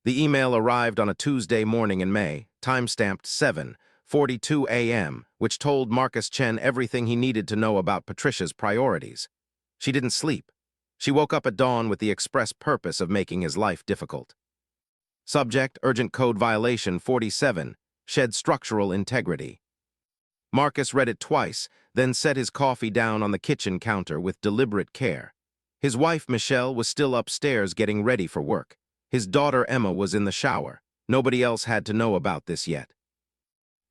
The email arrived on a Tuesday morning in May, time-stamped 7:42 a.m., which told Marcus Chen everything he needed to know about Patricia's priorities. She didn't sleep. She woke up at dawn with the express purpose of making his life difficult. Subject: Urgent Code Violation 47, Shed Structural Integrity. Marcus read it twice, then set his coffee down on the kitchen counter with deliberate care. His wife, Michelle, was still upstairs getting ready for work. His daughter, Emma, was in the shower. Nobody else had to know about this yet.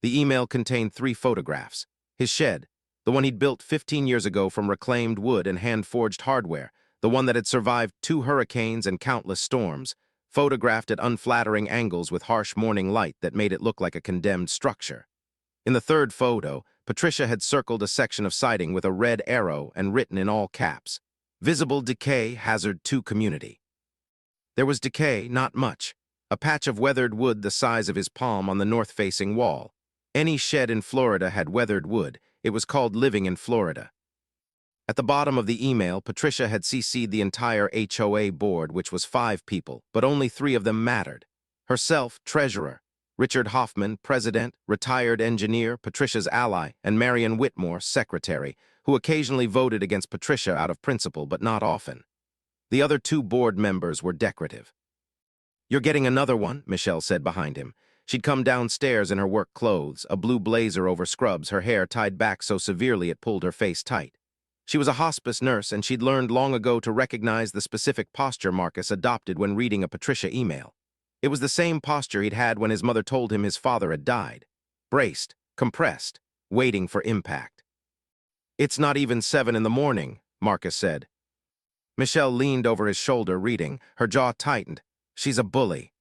The email contained 3 photographs. His shed, the one he'd built 15 years ago from reclaimed wood and hand-forged hardware, the one that had survived 2 hurricanes and countless storms, photographed at unflattering angles with harsh morning light that made it look like a condemned structure. In the 3rd photo, Patricia had circled a section of siding with a red arrow and written in all caps, "Visible decay hazard to community." There was decay, not much. A patch of weathered wood the size of his palm on the north-facing wall. Any shed in Florida had weathered wood. It was called living in Florida. At the bottom of the email, Patricia had CC'd the entire HOA board, which was 5 people, but only 3 of them mattered. Herself, treasurer; Richard Hoffman, president, retired engineer, Patricia's ally; and Marion Whitmore, secretary, who occasionally voted against Patricia out of principle, but not often. The other 2 board members were decorative. "You're getting another one," Michelle said behind him. She'd come downstairs in her work clothes, a blue blazer over scrubs, her hair tied back so severely it pulled her face tight. She was a hospice nurse, and she'd learned long ago to recognize the specific posture Marcus adopted when reading a Patricia email. It was the same posture he'd had when his mother told him his father had died. Braced, compressed, waiting for impact. "It's not even 7 in the morning, Marcus said. Michelle leaned over his shoulder, reading. Her jaw tightened. "She's a bully."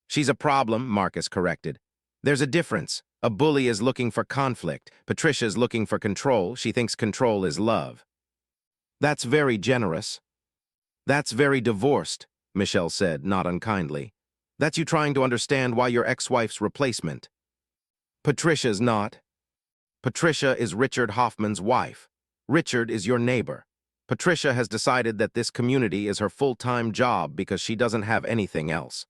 "She's a problem," Marcus corrected. "There's a difference. A bully is looking for conflict. Patricia's looking for control. She thinks control is love." "That's very generous." "That's very divorced," Michelle said, not unkindly. "That's you trying to understand why your ex-wife's replacement." "Patricia's not. Patricia is Richard Hoffman's wife. Richard is your neighbor. Patricia has decided that this community is her full-time job because she doesn't have anything else.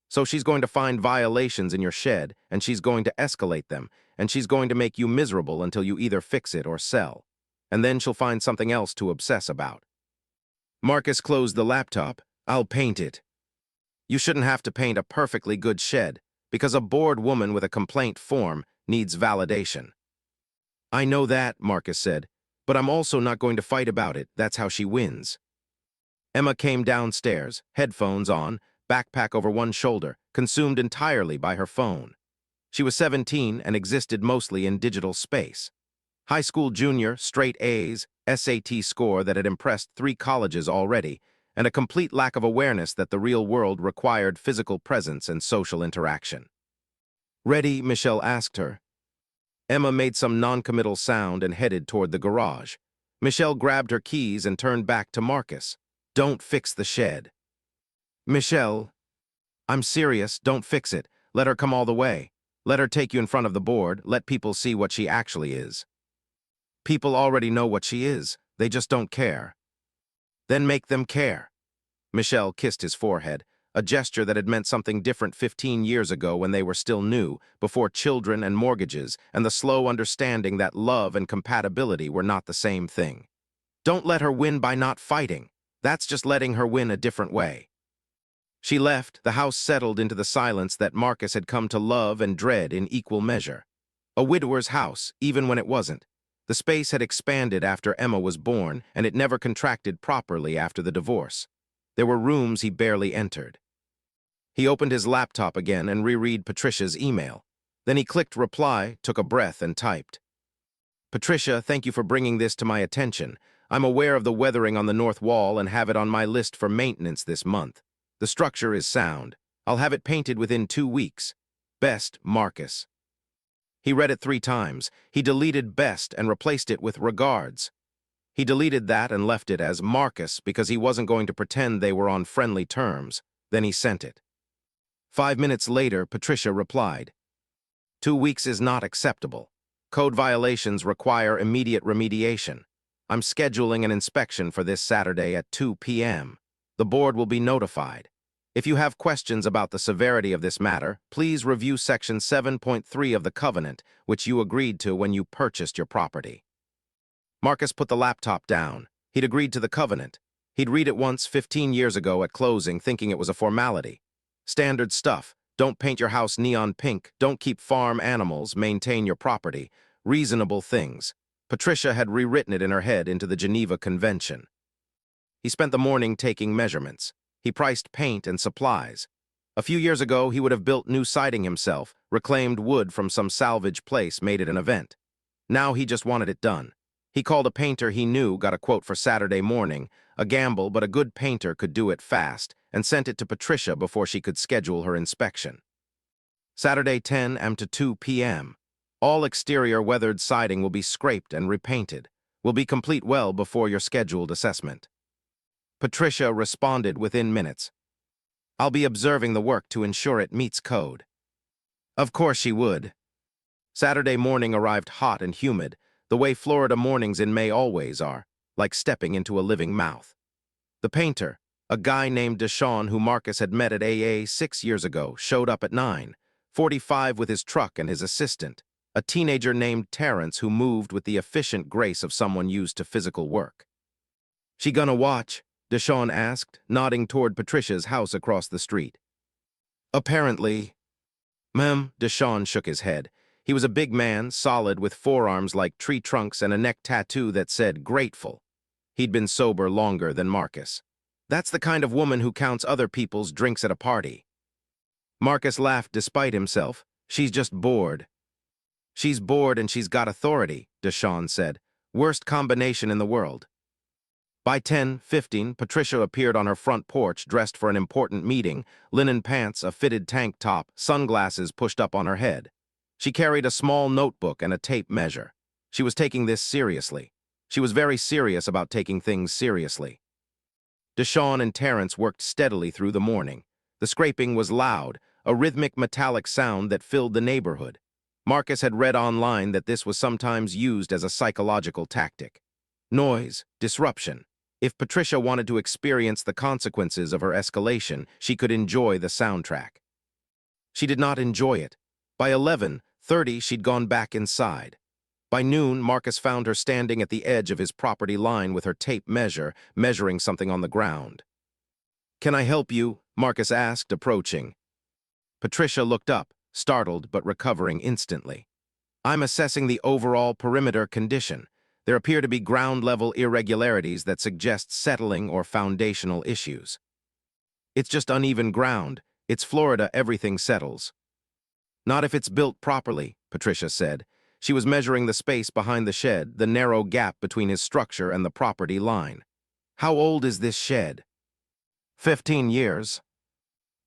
So she's going to find violations in your shed, and she's going to escalate them, and she's going to make you miserable until you either fix it or sell. And then she'll find something else to obsess about." Marcus closed the laptop. "I'll paint it." "You shouldn't have to paint a perfectly good shed, because a bored woman with a complaint form needs validation." "I know that," Marcus said, "but I'm also not going to fight about it. That's how she wins." Emma came downstairs, headphones on, backpack over one shoulder, consumed entirely by her phone. She was 17 and existed mostly in digital space. High school junior, straight A's, SAT score that had impressed 3 colleges already, and a complete lack of awareness that the real world required physical presence and social interaction. "Ready?" Michelle asked her. Emma made some non-committal sound and headed toward the garage. Michelle grabbed her keys and turned back to Marcus. "Don't fix the shed." "Michelle, I'm serious. Don't fix it. Let her come all the way. Let her take you in front of the board. Let people see what she actually is." "People already know what she is. They just don't care." "Then make them care." Michelle kissed his forehead, a gesture that had meant something different 15 years ago when they were still new, before children and mortgages, and the slow understanding that love and compatibility were not the same thing. "Don't let her win by not fighting. That's just letting her win a different way." She left. The house settled into the silence that Marcus had come to love and dread in equal measure. A widower's house, even when it wasn't. The space had expanded after Emma was born, and it never contracted properly after the divorce. There were rooms he barely entered. He opened his laptop again and reread Patricia's email. Then he clicked reply, took a breath, and typed. "Patricia, thank you for bringing this to my attention. I'm aware of the weathering on the north wall and have it on my list for maintenance this month. The structure is sound. I'll have it painted within 2 weeks. Best, Marcus." He read it 3 times. He deleted best and replaced it with regards. He deleted that and left it as Marcus because he wasn't going to pretend they were on friendly terms. Then he sent it. 5 minutes later, Patricia replied. 2 weeks is not acceptable. Code violations require immediate remediation. I'm scheduling an inspection for this Saturday at 2 p.m. The board will be notified. If you have questions about the severity of this matter, please review Section 7.3 of the covenant, which you agreed to when you purchased your property. Marcus put the laptop down. He'd agreed to the covenant. He'd read it once 15 years ago at closing, thinking it was a formality. Standard stuff. Don't paint your house neon pink. Don't keep farm animals. Maintain your property. Reasonable things. Patricia had rewritten it in her head into the Geneva Convention. He spent the morning taking measurements. He priced paint and supplies. A few years ago, he would have built new siding himself, reclaimed wood from some salvage place, made it an event. Now he just wanted it done. He called a painter he knew, got a quote for Saturday morning, a gamble, but a good painter could do it fast, and sent it to Patricia before she could schedule her inspection. Saturday 10 a.m. to 2 p.m. All exterior weathered siding will be scraped and repainted. Will be complete well before your scheduled assessment. Patricia responded within minutes. I'll be observing the work to ensure it meets code. Of course she would. Saturday morning arrived hot and humid, the way Florida mornings in May always are, like stepping into a living mouth. The painter, a guy named Deshawn who Marcus had met at AA 6 years ago, showed up at 9:45 with his truck and his assistant, a teenager named Terrence who moved with the efficient grace of someone used to physical work. She gonna watch? Deshawn asked, nodding toward Patricia's house across the street. Apparently. Ma'am, Deshawn shook his head. He was a big man, solid, with forearms like tree trunks and a neck tattoo that said grateful. He'd been sober longer than Marcus. That's the kind of woman who counts other people's drinks at a party. Marcus laughed despite himself. She's just bored. She's bored and she's got authority, Deshawn said. Worst combination in the world. By 10:15, Patricia appeared on her front porch dressed for an important meeting, linen pants, a fitted tank top, sunglasses pushed up on her head. She carried a small notebook and a tape measure. She was taking this seriously. She was very serious about taking things seriously. Deshawn and Terrence worked steadily through the morning. The scraping was loud, a rhythmic metallic sound that filled the neighborhood. Marcus had read online that this was sometimes used as a psychological tactic. Noise, disruption. If Patricia wanted to experience the consequences of her escalation, she could enjoy the soundtrack. She did not enjoy it. By 11:30, she'd gone back inside. By noon, Marcus found her standing at the edge of his property line with her tape measure, measuring something on the ground. Can I help you? Marcus asked, approaching. Patricia looked up, startled but recovering instantly. I'm assessing the overall perimeter condition. There appear to be ground-level irregularities that suggest settling or foundational issues. It's just uneven ground. It's Florida, everything settles. Not if it's built properly, Patricia said. She was measuring the space behind the shed, the narrow gap between his structure and the property line. How old is this shed? 15 years.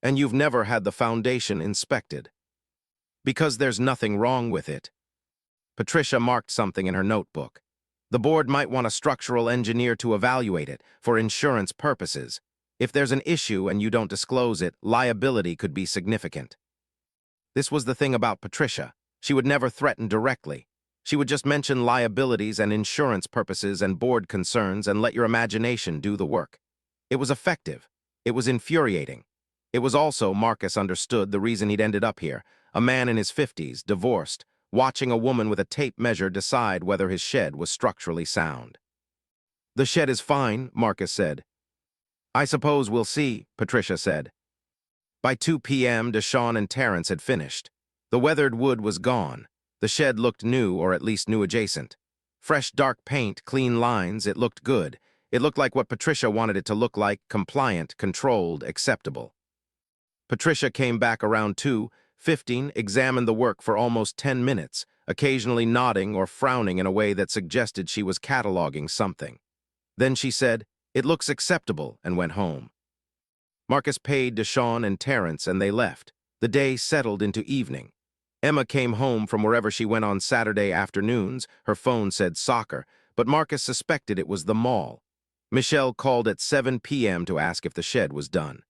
And you've never had the foundation inspected. Because there's nothing wrong with it. Patricia marked something in her notebook. The board might want a structural engineer to evaluate it for insurance purposes. If there's an issue and you don't disclose it, liability could be significant. This was the thing about Patricia. She would never threaten directly. She would just mention liabilities and insurance purposes and board concerns and let your imagination do the work. It was effective. It was infuriating. It was also, Marcus understood, the reason he'd ended up here. A man in his 50s, divorced, watching a woman with a tape measure decide whether his shed was structurally sound. The shed is fine, Marcus said. I suppose we'll see, Patricia said. By 2 p.m., Deshawn and Terrence had finished. The weathered wood was gone. The shed looked new, or at least new adjacent. Fresh dark paint, clean lines, it looked good. It looked like what Patricia wanted it to look like, compliant, controlled, acceptable. Patricia came back around 2:15, examined the work for almost 10 minutes, occasionally nodding or frowning in a way that suggested she was cataloging something. Then she said, "It looks acceptable," and went home. Marcus paid Deshawn and Terrence, and they left. The day settled into evening. Emma came home from wherever she went on Saturday afternoons. Her phone said soccer, but Marcus suspected it was the mall. Michelle called at 7 p.m. to ask if the shed was done.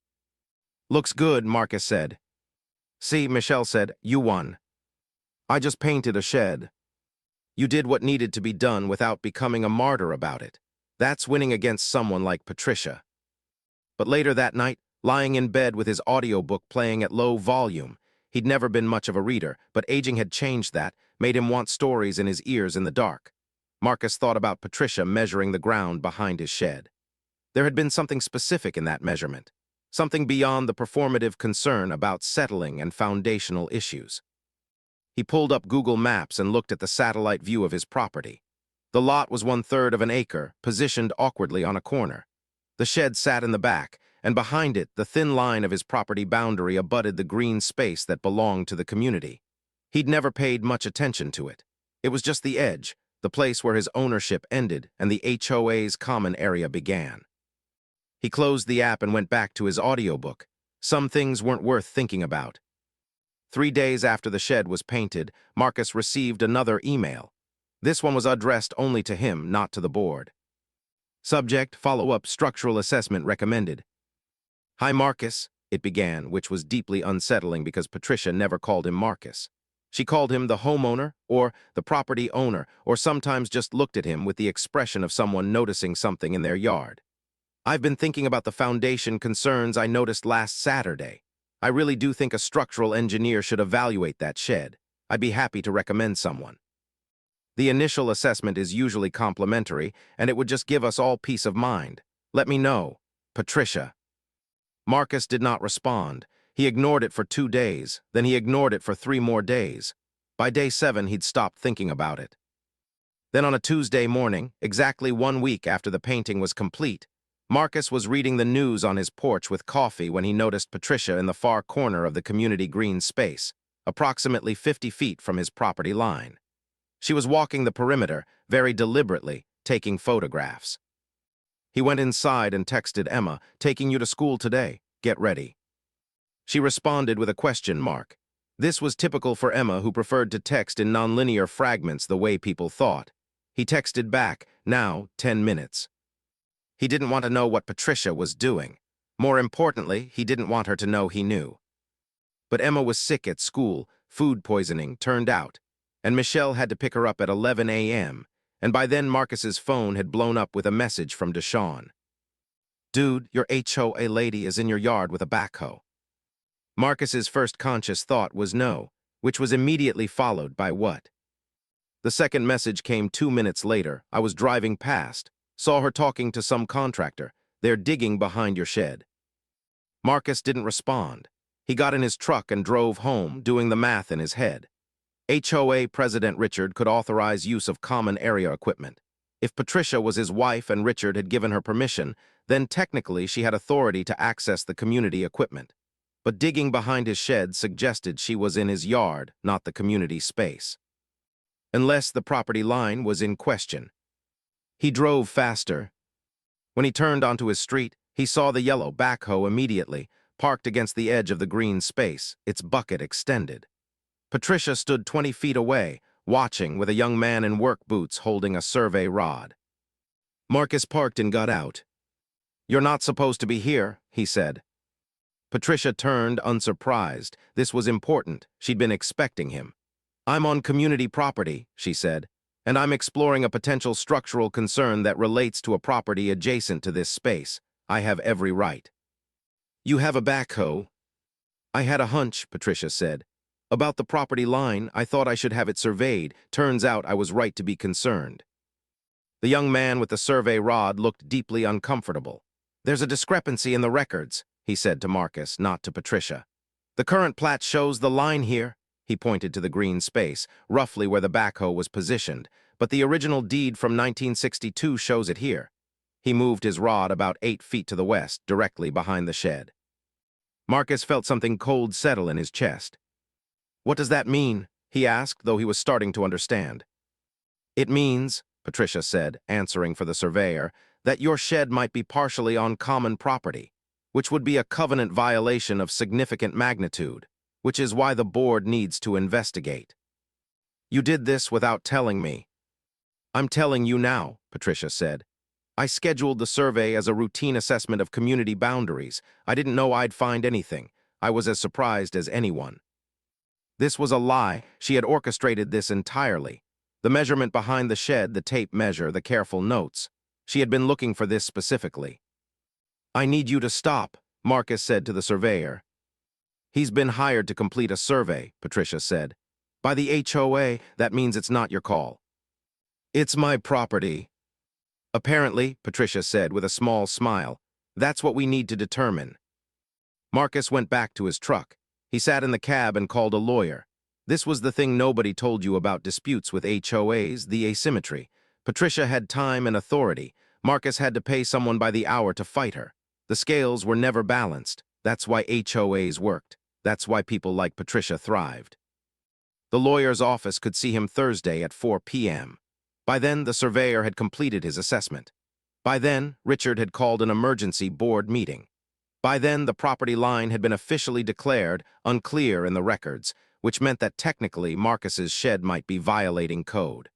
Looks good, Marcus said. See, Michelle said, you won. I just painted a shed. You did what needed to be done without becoming a martyr about it. That's winning against someone like Patricia. But later that night, lying in bed with his audiobook playing at low volume. He'd never been much of a reader, but aging had changed that, made him want stories in his ears in the dark. Marcus thought about Patricia measuring the ground behind his shed. There had been something specific in that measurement, something beyond the performative concern about settling and foundational issues. He pulled up Google Maps and looked at the satellite view of his property. The lot was 1/3 of an acre, positioned awkwardly on a corner. The shed sat in the back, and behind it, the thin line of his property boundary abutted the green space that belonged to the community. He'd never paid much attention to it. It was just the edge, the place where his ownership ended and the HOA's common area began. He closed the app and went back to his audiobook. Some things weren't worth thinking about. 3 days after the shed was painted, Marcus received another email. This one was addressed only to him, not to the board. Subject: follow-up structural assessment recommended. Hi, Marcus, it began, which was deeply unsettling because Patricia never called him Marcus. She called him the homeowner, or the property owner, or sometimes just looked at him with the expression of someone noticing something in their yard. I've been thinking about the foundation concerns I noticed last Saturday. I really do think a structural engineer should evaluate that shed. I'd be happy to recommend someone. The initial assessment is usually complimentary, and it would just give us all peace of mind. Let me know. Patricia. Marcus did not respond. He ignored it for 2 days, then he ignored it for 3 more days. By day 7, he'd stopped thinking about it. Then on a Tuesday morning, exactly 1 week after the painting was complete, Marcus was reading the news on his porch with coffee when he noticed Patricia in the far corner of the community green space, approximately 50 feet from his property line. She was walking the perimeter, very deliberately, taking photographs. He went inside and texted Emma, "Taking you to school today. Get ready." She responded with a question mark. This was typical for Emma, who preferred to text in nonlinear fragments the way people thought. He texted back, "Now, 10 minutes." He didn't want to know what Patricia was doing. More importantly, he didn't want her to know he knew. But Emma was sick at school, food poisoning turned out, and Michelle had to pick her up at 11 a.m., and by then Marcus's phone had blown up with a message from Deshawn. "Dude, your HOA lady is in your yard with a backhoe." Marcus's first conscious thought was no, which was immediately followed by what? The second message came 2 minutes later. "I was driving past. Saw her talking to some contractor. They're digging behind your shed." Marcus didn't respond. He got in his truck and drove home, doing the math in his head. HOA President Richard could authorize use of common area equipment. If Patricia was his wife and Richard had given her permission, then technically she had authority to access the community equipment. But digging behind his shed suggested she was in his yard, not the community space. Unless the property line was in question. He drove faster. When he turned onto his street, he saw the yellow backhoe immediately, parked against the edge of the green space, its bucket extended. Patricia stood 20 feet away, watching, with a young man in work boots holding a survey rod. Marcus parked and got out. "You're not supposed to be here," he said. Patricia turned, unsurprised. This was important. She'd been expecting him. "I'm on community property," she said, "and I'm exploring a potential structural concern that relates to a property adjacent to this space. I have every right." "You have a backhoe?" "I had a hunch," Patricia said. "About the property line, I thought I should have it surveyed. Turns out I was right to be concerned." The young man with the survey rod looked deeply uncomfortable. "There's a discrepancy in the records," he said to Marcus, not to Patricia. "The current plat shows the line here." He pointed to the green space, roughly where the backhoe was positioned, "but the original deed from 1962 shows it here." He moved his rod about 8 feet to the west, directly behind the shed. Marcus felt something cold settle in his chest. "What does that mean?" he asked, though he was starting to understand. "It means," Patricia said, answering for the surveyor, "that your shed might be partially on common property, which would be a covenant violation of significant magnitude, which is why the board needs to investigate." "You did this without telling me." "I'm telling you now," Patricia said. "I scheduled the survey as a routine assessment of community boundaries. I didn't know I'd find anything. I was as surprised as anyone." This was a lie. She had orchestrated this entirely. The measurement behind the shed, the tape measure, the careful notes. She had been looking for this specifically. "I need you to stop," Marcus said to the surveyor. He's been hired to complete a survey, Patricia said. By the HOA, that means it's not your call. It's my property. Apparently, Patricia said with a small smile, that's what we need to determine. Marcus went back to his truck. He sat in the cab and called a lawyer. This was the thing nobody told you about disputes with HOAs, the asymmetry. Patricia had time and authority. Marcus had to pay someone by the hour to fight her. The scales were never balanced. That's why HOAs worked. That's why people like Patricia thrived. The lawyer's office could see him Thursday at 4 p.m. By then, the surveyor had completed his assessment. By then, Richard had called an emergency board meeting. By then, the property line had been officially declared unclear in the records, which meant that technically Marcus's shed might be violating code.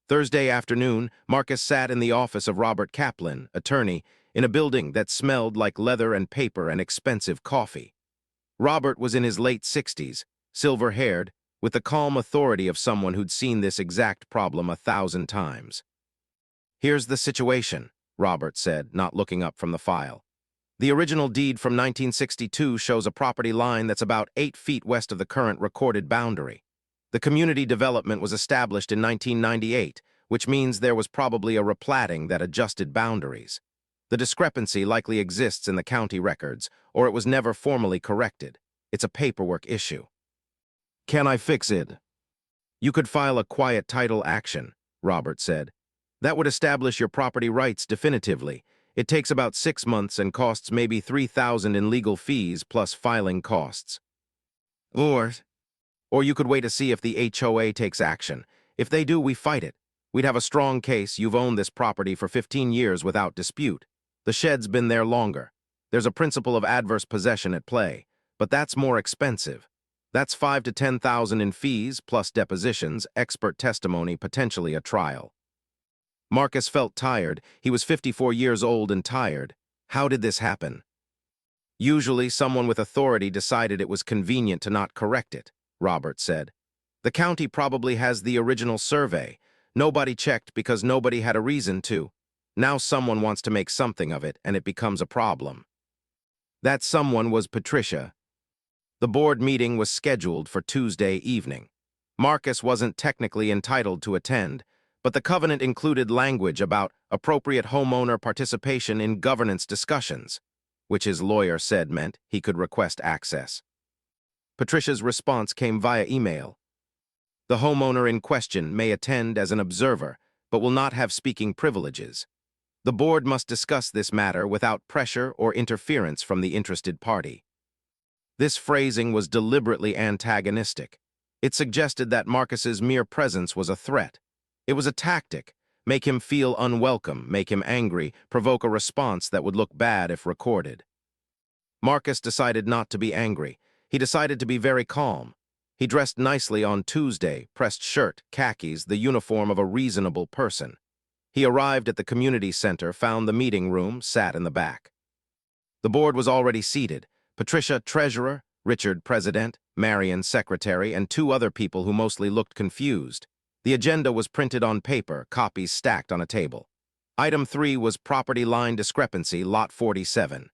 Thursday afternoon, Marcus sat in the office of Robert Kaplan, attorney, in a building that smelled like leather and paper and expensive coffee. Robert was in his late 60s, silver-haired, with the calm authority of someone who'd seen this exact problem 1,000 times. Here's the situation, Robert said, not looking up from the file. The original deed from 1962 shows a property line that's about 8 feet west of the current recorded boundary. The community development was established in 1998, which means there was probably a replatting that adjusted boundaries. The discrepancy likely exists in the county records, or it was never formally corrected. It's a paperwork issue. Can I fix it? You could file a quiet title action, Robert said. That would establish your property rights definitively. It takes about 6 months and costs maybe $3,000 in legal fees plus filing costs. Or you could wait to see if the HOA takes action. If they do, we fight it. We'd have a strong case. You've owned this property for 15 years without dispute. The shed's been there longer. There's a principle of adverse possession at play, but that's more expensive. That's $5,000 to $10,000 in fees, plus depositions, expert testimony, potentially a trial. Marcus felt tired. He was 54 years old and tired. How did this happen? Usually, someone with authority decided it was convenient to not correct it, Robert said. The county probably has the original survey. Nobody checked because nobody had a reason to. Now someone wants to make something of it, and it becomes a problem. That someone was Patricia. The board meeting was scheduled for Tuesday evening. Marcus wasn't technically entitled to attend, but the covenant included language about appropriate homeowner participation in governance discussions, which his lawyer said meant he could request access. Patricia's response came via email. The homeowner in question may attend as an observer, but will not have speaking privileges. The board must discuss this matter without pressure or interference from the interested party. This phrasing was deliberately antagonistic. It suggested that Marcus's mere presence was a threat. It was a tactic. Make him feel unwelcome, make him angry, provoke a response that would look bad if recorded. Marcus decided not to be angry. He decided to be very calm. He dressed nicely on Tuesday, pressed shirt, khakis, the uniform of a reasonable person. He arrived at the community center, found the meeting room, sat in the back. The board was already seated. Patricia, treasurer, Richard, president, Marion, secretary, and 2 other people who mostly looked confused. The agenda was printed on paper, copies stacked on a table. Item 3 was property line discrepancy, lot 47.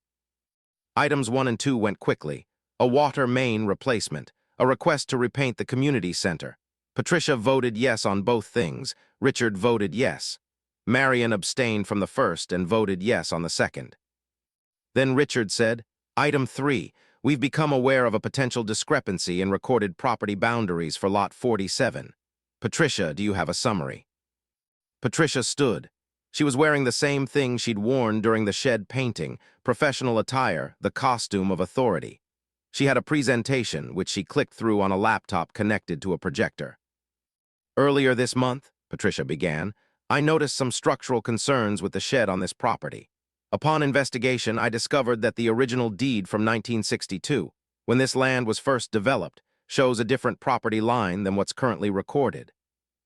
Items 1 and 2 went quickly. A water main replacement, a request to repaint the community center. Patricia voted yes on both things. Richard voted yes. Marion abstained from the first and voted yes on the second. Then Richard said, Item 3, we've become aware of a potential discrepancy in recorded property boundaries for lot 47. Patricia, do you have a summary? Patricia stood. She was wearing the same thing she'd worn during the shed painting, professional attire, the costume of authority. She had a presentation, which she clicked through on a laptop connected to a projector. Earlier this month, Patricia began, I noticed some structural concerns with the shed on this property. Upon investigation, I discovered that the original deed from 1962, when this land was first developed, shows a different property line than what's currently recorded.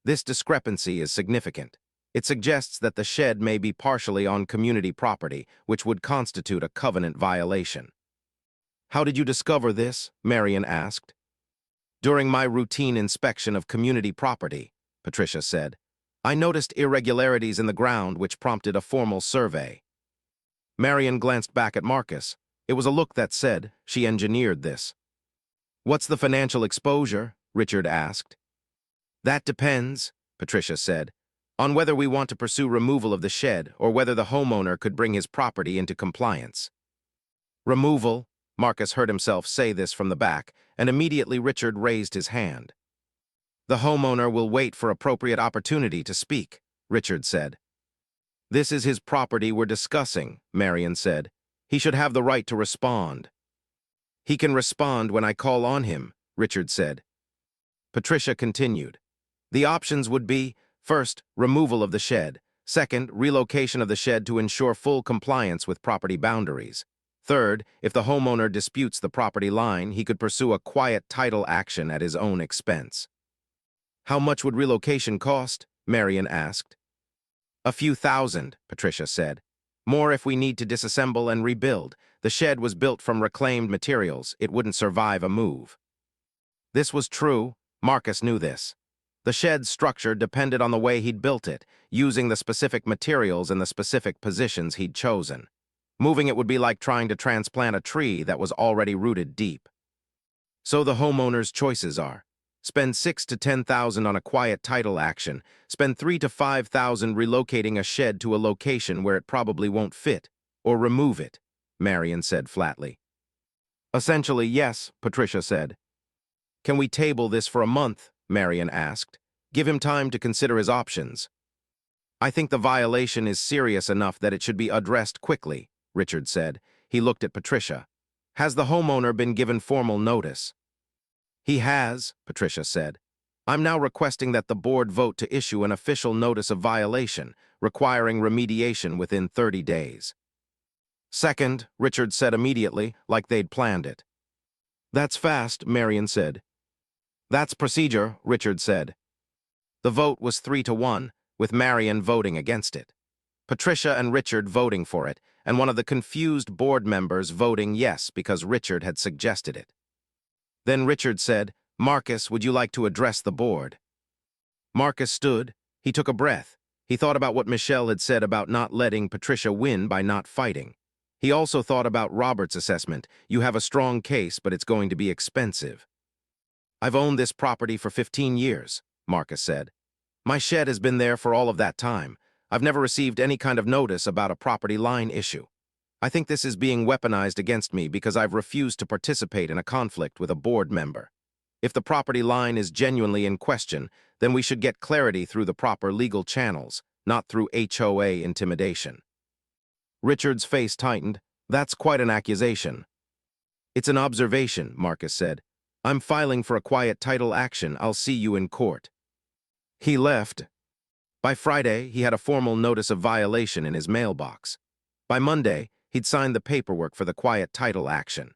This discrepancy is significant. It suggests that the shed may be partially on community property, which would constitute a covenant violation. How did you discover this? Marion asked. During my routine inspection of community property, Patricia said, I noticed irregularities in the ground which prompted a formal survey. Marion glanced back at Marcus. It was a look that said, she engineered this. "What's the financial exposure?" Richard asked. "That depends," Patricia said, "on whether we want to pursue removal of the shed or whether the homeowner could bring his property into compliance." "Removal," Marcus heard himself say this from the back, and immediately Richard raised his hand. "The homeowner will wait for appropriate opportunity to speak," Richard said. "This is his property we're discussing," Marion said. "He should have the right to respond." "He can respond when I call on him," Richard said. Patricia continued. "The options would be, first, removal of the shed, second, relocation of the shed to ensure full compliance with property boundaries. Third, if the homeowner disputes the property line, he could pursue a quiet title action at his own expense." "How much would relocation cost?" Marion asked. "A few thousand," Patricia said. "More if we need to disassemble and rebuild. The shed was built from reclaimed materials. It wouldn't survive a move." This was true. Marcus knew this. The shed's structure depended on the way he'd built it, using the specific materials and the specific positions he'd chosen. Moving it would be like trying to transplant a tree that was already rooted deep. So the homeowner's choices are: spend $6,000 to $10,000 on a quiet title action, spend $3,000 to $5,000 relocating a shed to a location where it probably won't fit, or remove it, Marion said flatly. "Essentially, yes," Patricia said. "Can we table this for a month?" Marion asked. "Give him time to consider his options." "I think the violation is serious enough that it should be addressed quickly," Richard said. He looked at Patricia. "Has the homeowner been given formal notice?" "He has," Patricia said. "I'm now requesting that the board vote to issue an official notice of violation, requiring remediation within 30 days. "Second," Richard said immediately, like they'd planned it. "That's fast," Marion said. "That's procedure," Richard said. The vote was 3-1, with Marion voting against it. Patricia and Richard voting for it, and one of the confused board members voting yes because Richard had suggested it. Then Richard said, "Marcus, would you like to address the board?" Marcus stood. He took a breath. He thought about what Michelle had said about not letting Patricia win by not fighting. He also thought about Robert's assessment. "You have a strong case, but it's going to be expensive." "I've owned this property for 15 years, Marcus said. "My shed has been there for all of that time. I've never received any kind of notice about a property line issue. I think this is being weaponized against me because I've refused to participate in a conflict with a board member. If the property line is genuinely in question, then we should get clarity through the proper legal channels, not through HOA intimidation." Richard's face tightened. "That's quite an accusation." "It's an observation," Marcus said. "I'm filing for a quiet title action. I'll see you in court." He left. By Friday, he had a formal notice of violation in his mailbox. By Monday, he'd signed the paperwork for the quiet title action.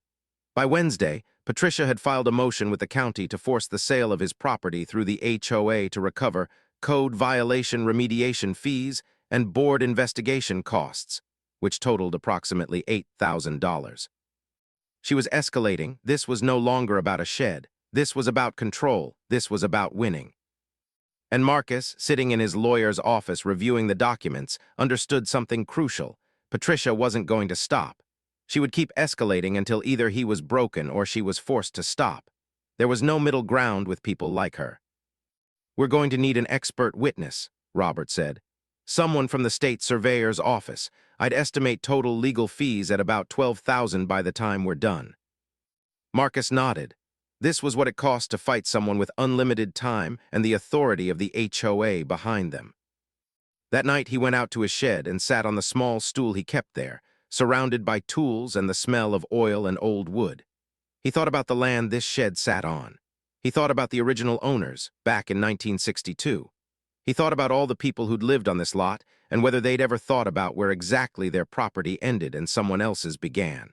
By Wednesday, Patricia had filed a motion with the county to force the sale of his property through the HOA to recover code violation remediation fees and board investigation costs, which totaled approximately $8,000. She was escalating. This was no longer about a shed. This was about control. This was about winning. And Marcus, sitting in his lawyer's office reviewing the documents, understood something crucial. Patricia wasn't going to stop. She would keep escalating until either he was broken or she was forced to stop. There was no middle ground with people like her. "We're going to need an expert witness," Robert said. "Someone from the state surveyor's office. I'd estimate total legal fees at about $12,000 by the time we're done." Marcus nodded. This was what it cost to fight someone with unlimited time and the authority of the HOA behind them. That night he went out to his shed and sat on the small stool he kept there, surrounded by tools and the smell of oil and old wood. He thought about the land this shed sat on. He thought about the original owners, back in 1962. He thought about all the people who'd lived on this lot and whether they'd ever thought about where exactly their property ended and someone else's began.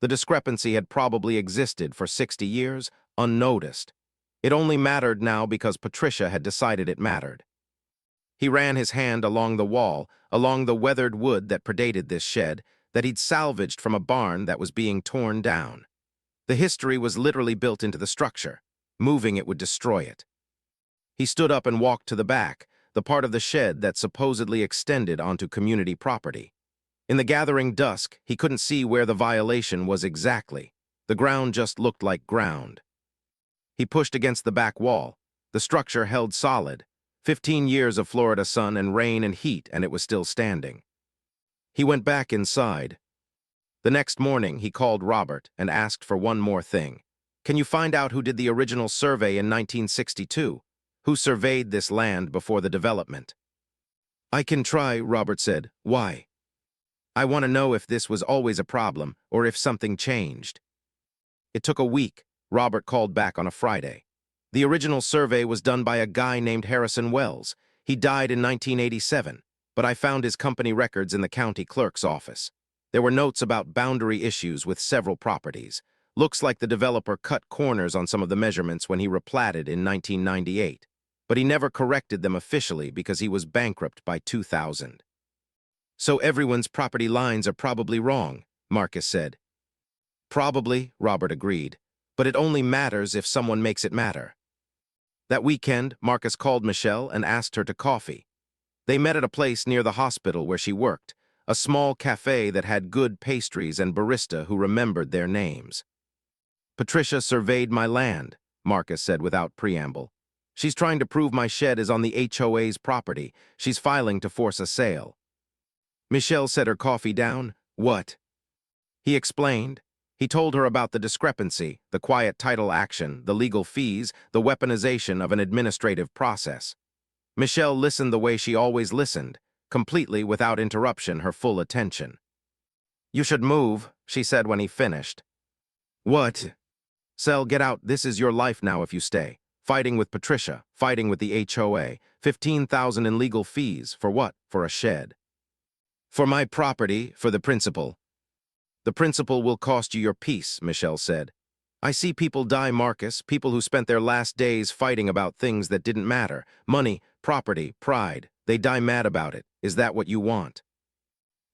The discrepancy had probably existed for 60 years, unnoticed. It only mattered now because Patricia had decided it mattered. He ran his hand along the wall, along the weathered wood that predated this shed, that he'd salvaged from a barn that was being torn down. The history was literally built into the structure. Moving it would destroy it. He stood up and walked to the back, the part of the shed that supposedly extended onto community property. In the gathering dusk, he couldn't see where the violation was exactly. The ground just looked like ground. He pushed against the back wall. The structure held solid. 15 years of Florida sun and rain and heat, and it was still standing. He went back inside. The next morning, he called Robert and asked for one more thing. Can you find out who did the original survey in 1962? Who surveyed this land before the development? I can try, Robert said. Why? I want to know if this was always a problem or if something changed. It took a week. Robert called back on a Friday. The original survey was done by a guy named Harrison Wells. He died in 1987, but I found his company records in the county clerk's office. There were notes about boundary issues with several properties. Looks like the developer cut corners on some of the measurements when he replatted in 1998, but he never corrected them officially because he was bankrupt by 2000. So everyone's property lines are probably wrong, Marcus said. Probably, Robert agreed, but it only matters if someone makes it matter. That weekend, Marcus called Michelle and asked her to coffee. They met at a place near the hospital where she worked, a small cafe that had good pastries and barista who remembered their names. Patricia surveyed my land, Marcus said without preamble. She's trying to prove my shed is on the HOA's property. She's filing to force a sale. Michelle set her coffee down. What? He explained. He told her about the discrepancy, the quiet title action, the legal fees, the weaponization of an administrative process. Michelle listened the way she always listened, completely without interruption, her full attention. You should move, she said when he finished. What? Sel, get out. This is your life now if you stay. Fighting with Patricia, fighting with the HOA, $15,000 in legal fees. For what? For a shed. For my property, for the principal. The principal will cost you your peace, Michelle said. I see people die, Marcus, people who spent their last days fighting about things that didn't matter. Money, property, pride. They die mad about it. Is that what you want?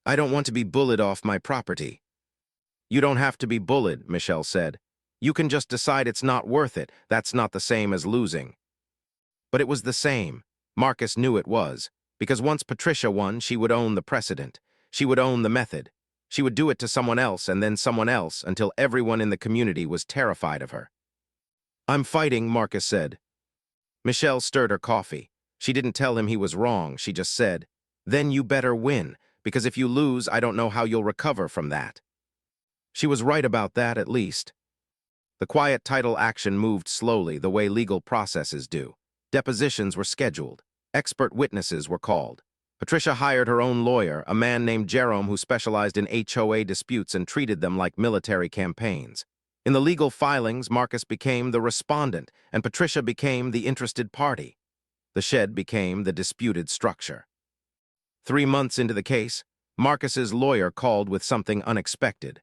I don't want to be bullied off my property. You don't have to be bullied, Michelle said. You can just decide it's not worth it. That's not the same as losing. But it was the same. Marcus knew it was. Because once Patricia won, she would own the precedent. She would own the method. She would do it to someone else and then someone else until everyone in the community was terrified of her. I'm fighting, Marcus said. Michelle stirred her coffee. She didn't tell him he was wrong. She just said, then you better win, because if you lose, I don't know how you'll recover from that. She was right about that, at least. The quiet title action moved slowly, the way legal processes do. Depositions were scheduled. Expert witnesses were called. Patricia hired her own lawyer, a man named Jerome who specialized in HOA disputes and treated them like military campaigns. In the legal filings, Marcus became the respondent, and Patricia became the interested party. The shed became the disputed structure. 3 months into the case, Marcus's lawyer called with something unexpected.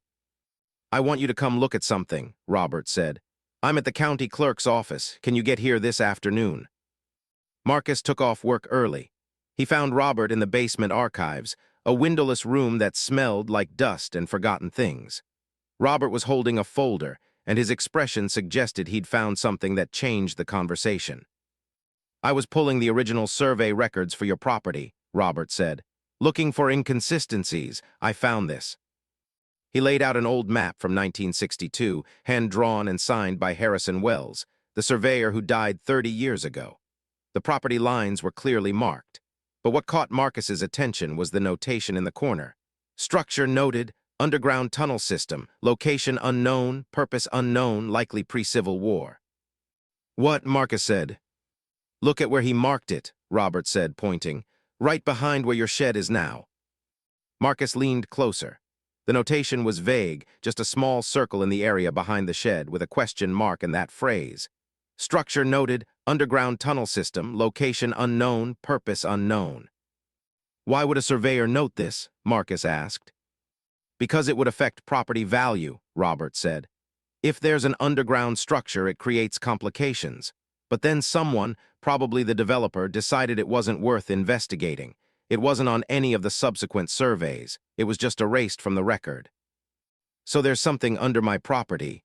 I want you to come look at something, Robert said. I'm at the county clerk's office. Can you get here this afternoon? Marcus took off work early. He found Robert in the basement archives, a windowless room that smelled like dust and forgotten things. Robert was holding a folder, and his expression suggested he'd found something that changed the conversation. I was pulling the original survey records for your property, Robert said. Looking for inconsistencies, I found this. He laid out an old map from 1962, hand-drawn and signed by Harrison Wells, the surveyor who died 30 years ago. The property lines were clearly marked. But what caught Marcus's attention was the notation in the corner. Structure noted, underground tunnel system, location unknown, purpose unknown, likely pre-Civil War. What? Marcus said. Look at where he marked it, Robert said, pointing. Right behind where your shed is now. Marcus leaned closer. The notation was vague, just a small circle in the area behind the shed with a question mark in that phrase. Structure noted, underground tunnel system, location unknown, purpose unknown. Why would a surveyor note this? Marcus asked. Because it would affect property value, Robert said. If there's an underground structure, it creates complications. But then someone, probably the developer, decided it wasn't worth investigating. It wasn't on any of the subsequent surveys. It was just erased from the record. So there's something under my property.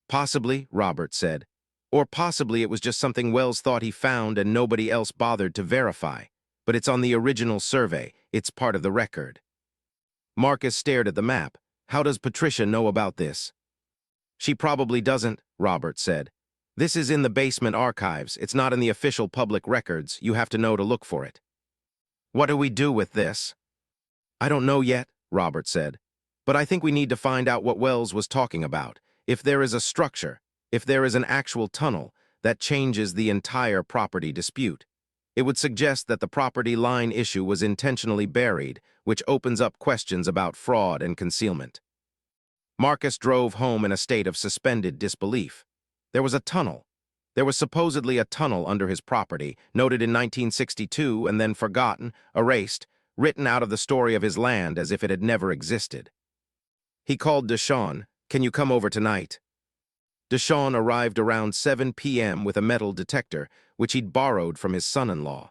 Possibly, Robert said. Or possibly it was just something Wells thought he found and nobody else bothered to verify. But it's on the original survey. It's part of the record. Marcus stared at the map. How does Patricia know about this? She probably doesn't, Robert said. This is in the basement archives. It's not in the official public records. You have to know to look for it. What do we do with this? I don't know yet, Robert said. But I think we need to find out what Wells was talking about. If there is a structure, if there is an actual tunnel, that changes the entire property dispute. It would suggest that the property line issue was intentionally buried, which opens up questions about fraud and concealment. Marcus drove home in a state of suspended disbelief. There was a tunnel. There was supposedly a tunnel under his property, noted in 1962 and then forgotten, erased, written out of the story of his land as if it had never existed. He called Deshawn, "Can you come over tonight?" Deshawn arrived around 7 p.m. with a metal detector, which he'd borrowed from his son-in-law.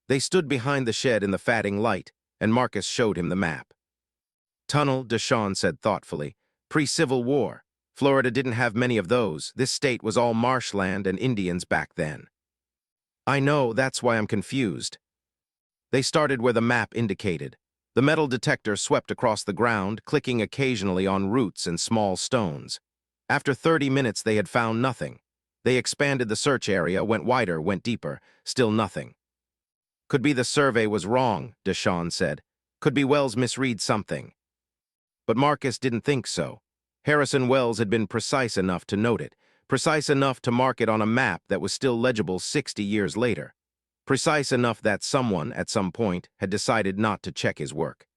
They stood behind the shed in the fading light, and Marcus showed him the map. Tunnel, Deshawn said thoughtfully. Pre-Civil War. Florida didn't have many of those. This state was all marshland and Indians back then. I know, that's why I'm confused. They started where the map indicated. The metal detector swept across the ground, clicking occasionally on roots and small stones. After 30 minutes, they had found nothing. They expanded the search area, went wider, went deeper. Still nothing. Could be the survey was wrong, Deshawn said. Could be Wells misread something. But Marcus didn't think so. Harrison Wells had been precise enough to note it, precise enough to mark it on a map that was still legible 60 years later, precise enough that someone, at some point, had decided not to check his work.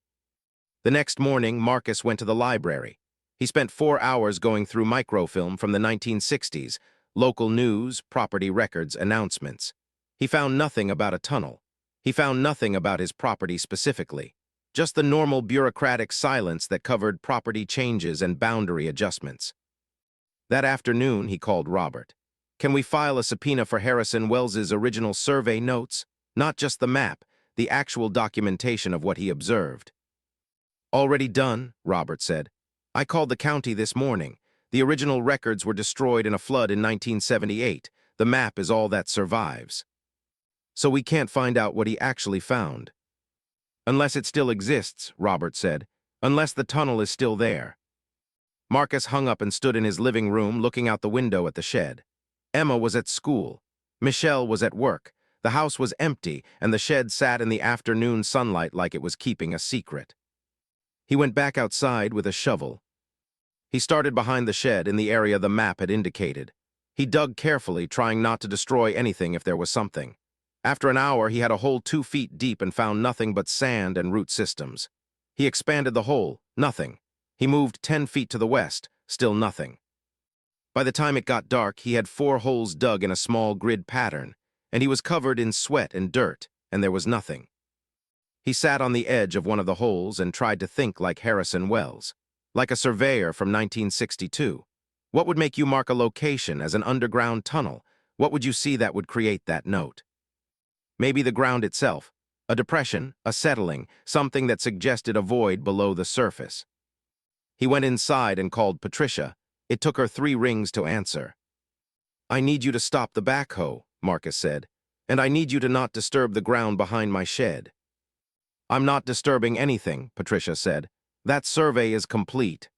The next morning, Marcus went to the library. He spent 4 hours going through microfilm from the 1960s, local news, property records, announcements. He found nothing about a tunnel. He found nothing about his property specifically. Just the normal bureaucratic silence that covered property changes and boundary adjustments. That afternoon, he called Robert. Can we file a subpoena for Harrison Wells's original survey notes? Not just the map, the actual documentation of what he observed. Already done, Robert said. I called the county this morning. The original records were destroyed in a flood in 1978. The map is all that survives. So we can't find out what he actually found. Unless it still exists, Robert said. Unless the tunnel is still there. Marcus hung up and stood in his living room looking out the window at the shed. Emma was at school. Michelle was at work. The house was empty, and the shed sat in the afternoon sunlight like it was keeping a secret. He went back outside with a shovel. He started behind the shed in the area the map had indicated. He dug carefully, trying not to destroy anything if there was something. After an hour, he had a hole 2 feet deep and found nothing but sand and root systems. He expanded the hole, nothing. He moved 10 feet to the west, still nothing. By the time it got dark, he had 4 holes dug in a small grid pattern, and he was covered in sweat and dirt, and there was nothing. He sat on the edge of one of the holes and tried to think like Harrison Wells, like a surveyor from 1962. What would make you mark a location as an underground tunnel? What would you see that would create that note? Maybe the ground itself, a depression, a settling, something that suggested a void below the surface. He went inside and called Patricia. It took her 3 rings to answer. I need you to stop the backhoe, Marcus said, and I need you to not disturb the ground behind my shed. I'm not disturbing anything, Patricia said. That survey is complete.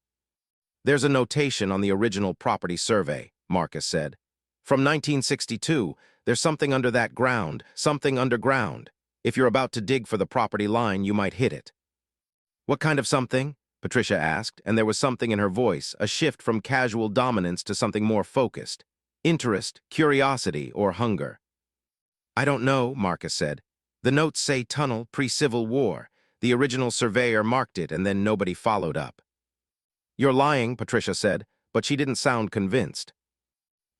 There's a notation on the original property survey, Marcus said. From 1962, there's something under that ground, something underground. If you're about to dig for the property line, you might hit it. What kind of something? Patricia asked, and there was something in her voice, a shift from casual dominance to something more focused. Interest, curiosity, or hunger. I don't know, Marcus said. The notes say tunnel pre-Civil War. The original surveyor marked it, and then nobody followed up. You're lying, Patricia said, but she didn't sound convinced.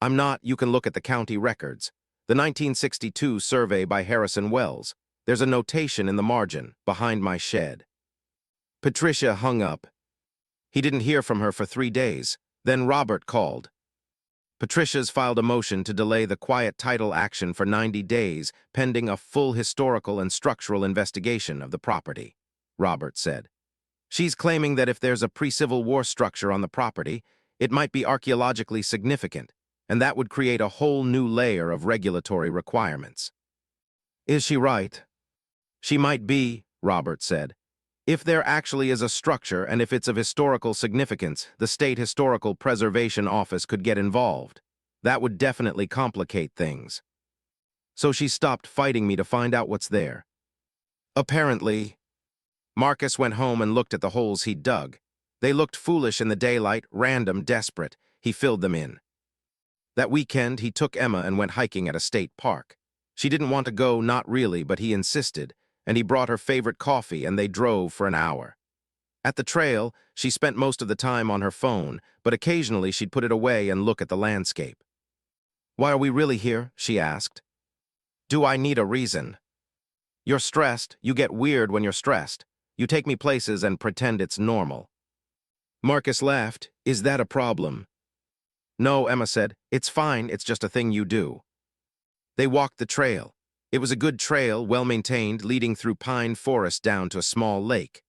I'm not. You can look at the county records. The 1962 survey by Harrison Wells. There's a notation in the margin, behind my shed. Patricia hung up. He didn't hear from her for 3 days. Then Robert called. Patricia's filed a motion to delay the quiet title action for 90 days, pending a full historical and structural investigation of the property, Robert said. She's claiming that if there's a pre-Civil War structure on the property, it might be archaeologically significant, and that would create a whole new layer of regulatory requirements. Is she right? She might be, Robert said. If there actually is a structure and if it's of historical significance, the State Historical Preservation Office could get involved. That would definitely complicate things. So she stopped fighting me to find out what's there. Apparently, Marcus went home and looked at the holes he'd dug. They looked foolish in the daylight, random, desperate. He filled them in. That weekend, he took Emma and went hiking at a state park. She didn't want to go, not really, but he insisted, and he brought her favorite coffee and they drove for an hour. At the trail, she spent most of the time on her phone, but occasionally she'd put it away and look at the landscape. "Why are we really here?" she asked. "Do I need a reason?" "You're stressed. You get weird when you're stressed. You take me places and pretend it's normal." Marcus laughed. "Is that a problem?" "No," Emma said. "It's fine. It's just a thing you do." They walked the trail. It was a good trail, well-maintained, leading through pine forest down to a small lake.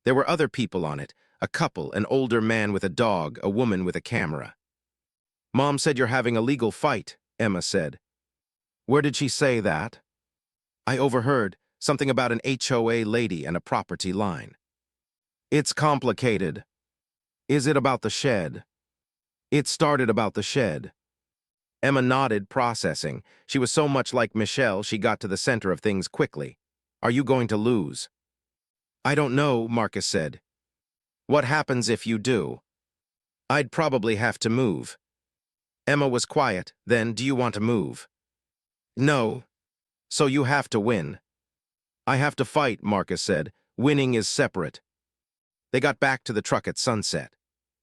There were other people on it, a couple, an older man with a dog, a woman with a camera. "Mom said you're having a legal fight," Emma said. "Where did she say that?" "I overheard something about an HOA lady and a property line." "It's complicated." "Is it about the shed?" "It started about the shed." Emma nodded, processing. She was so much like Michelle, she got to the center of things quickly. "Are you going to lose?" "I don't know," Marcus said. "What happens if you do?" "I'd probably have to move." Emma was quiet. Then, "Do you want to move?" "No." "So you have to win." "I have to fight," Marcus said. "Winning is separate." They got back to the truck at sunset.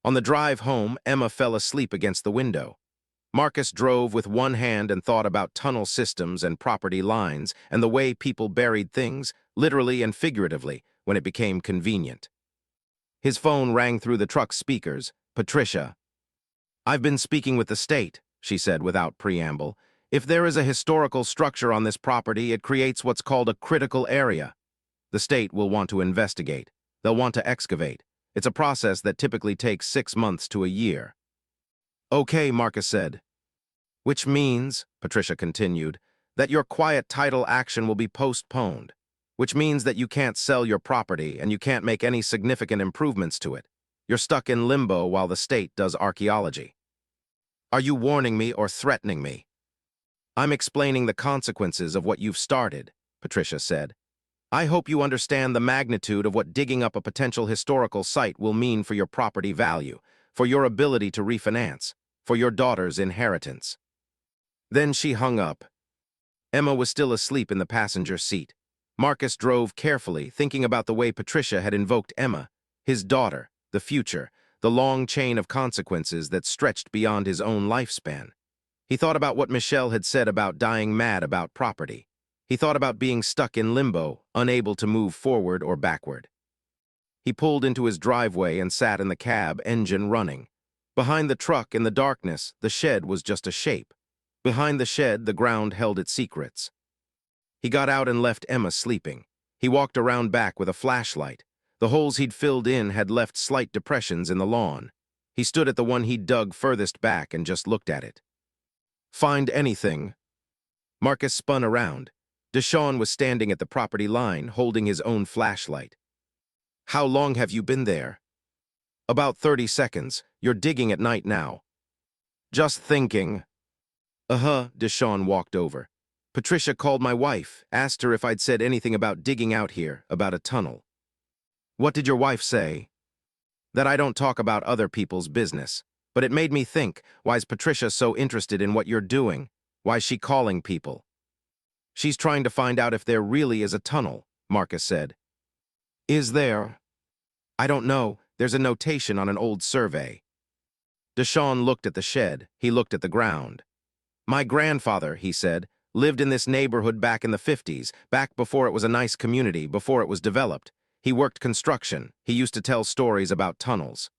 On the drive home, Emma fell asleep against the window. Marcus drove with one hand and thought about tunnel systems and property lines and the way people buried things, literally and figuratively, when it became convenient. His phone rang through the truck's speakers. "Patricia." "I've been speaking with the state," she said without preamble. "If there is a historical structure on this property, it creates what's called a critical area. The state will want to investigate. They'll want to excavate. It's a process that typically takes 6 months to a year." "Okay," Marcus said. "Which means," Patricia continued, "that your quiet title action will be postponed. Which means that you can't sell your property and you can't make any significant improvements to it. You're stuck in limbo while the state does archaeology." "Are you warning me or threatening me?" "I'm explaining the consequences of what you've started," Patricia said. "I hope you understand the magnitude of what digging up a potential historical site will mean for your property value, for your ability to refinance, for your daughter's inheritance." Then she hung up. Emma was still asleep in the passenger seat. Marcus drove carefully, thinking about the way Patricia had invoked Emma, his daughter, the future, the long chain of consequences that stretched beyond his own lifespan. He thought about what Michelle had said about dying mad about property. He thought about being stuck in limbo, unable to move forward or backward. He pulled into his driveway and sat in the cab, engine running. Behind the truck, in the darkness, the shed was just a shape. Behind the shed, the ground held its secrets. He got out and left Emma sleeping. He walked around back with a flashlight. The holes he'd filled in had left slight depressions in the lawn. He stood at the one he'd dug furthest back and just looked at it. "Find anything?" Marcus spun around. Deshawn was standing at the property line, holding his own flashlight. "How long have you been there?" "About 30 seconds. You're digging at night now." "Just thinking." "Uh-huh," Deshawn walked over. "Patricia called my wife, asked her if I'd said anything about digging out here, about a tunnel." "What did your wife say?" "That I don't talk about other people's business. But it made me think, why's Patricia so interested in what you're doing? Why's she calling people?" "She's trying to find out if there really is a tunnel," Marcus said. "Is there?" "I don't know. There's a notation on an old survey." Deshawn looked at the shed. He looked at the ground. "My grandfather," he said, "lived in this neighborhood back in the 50s, back before it was a nice community, before it was developed. He worked construction. He used to tell stories about tunnels."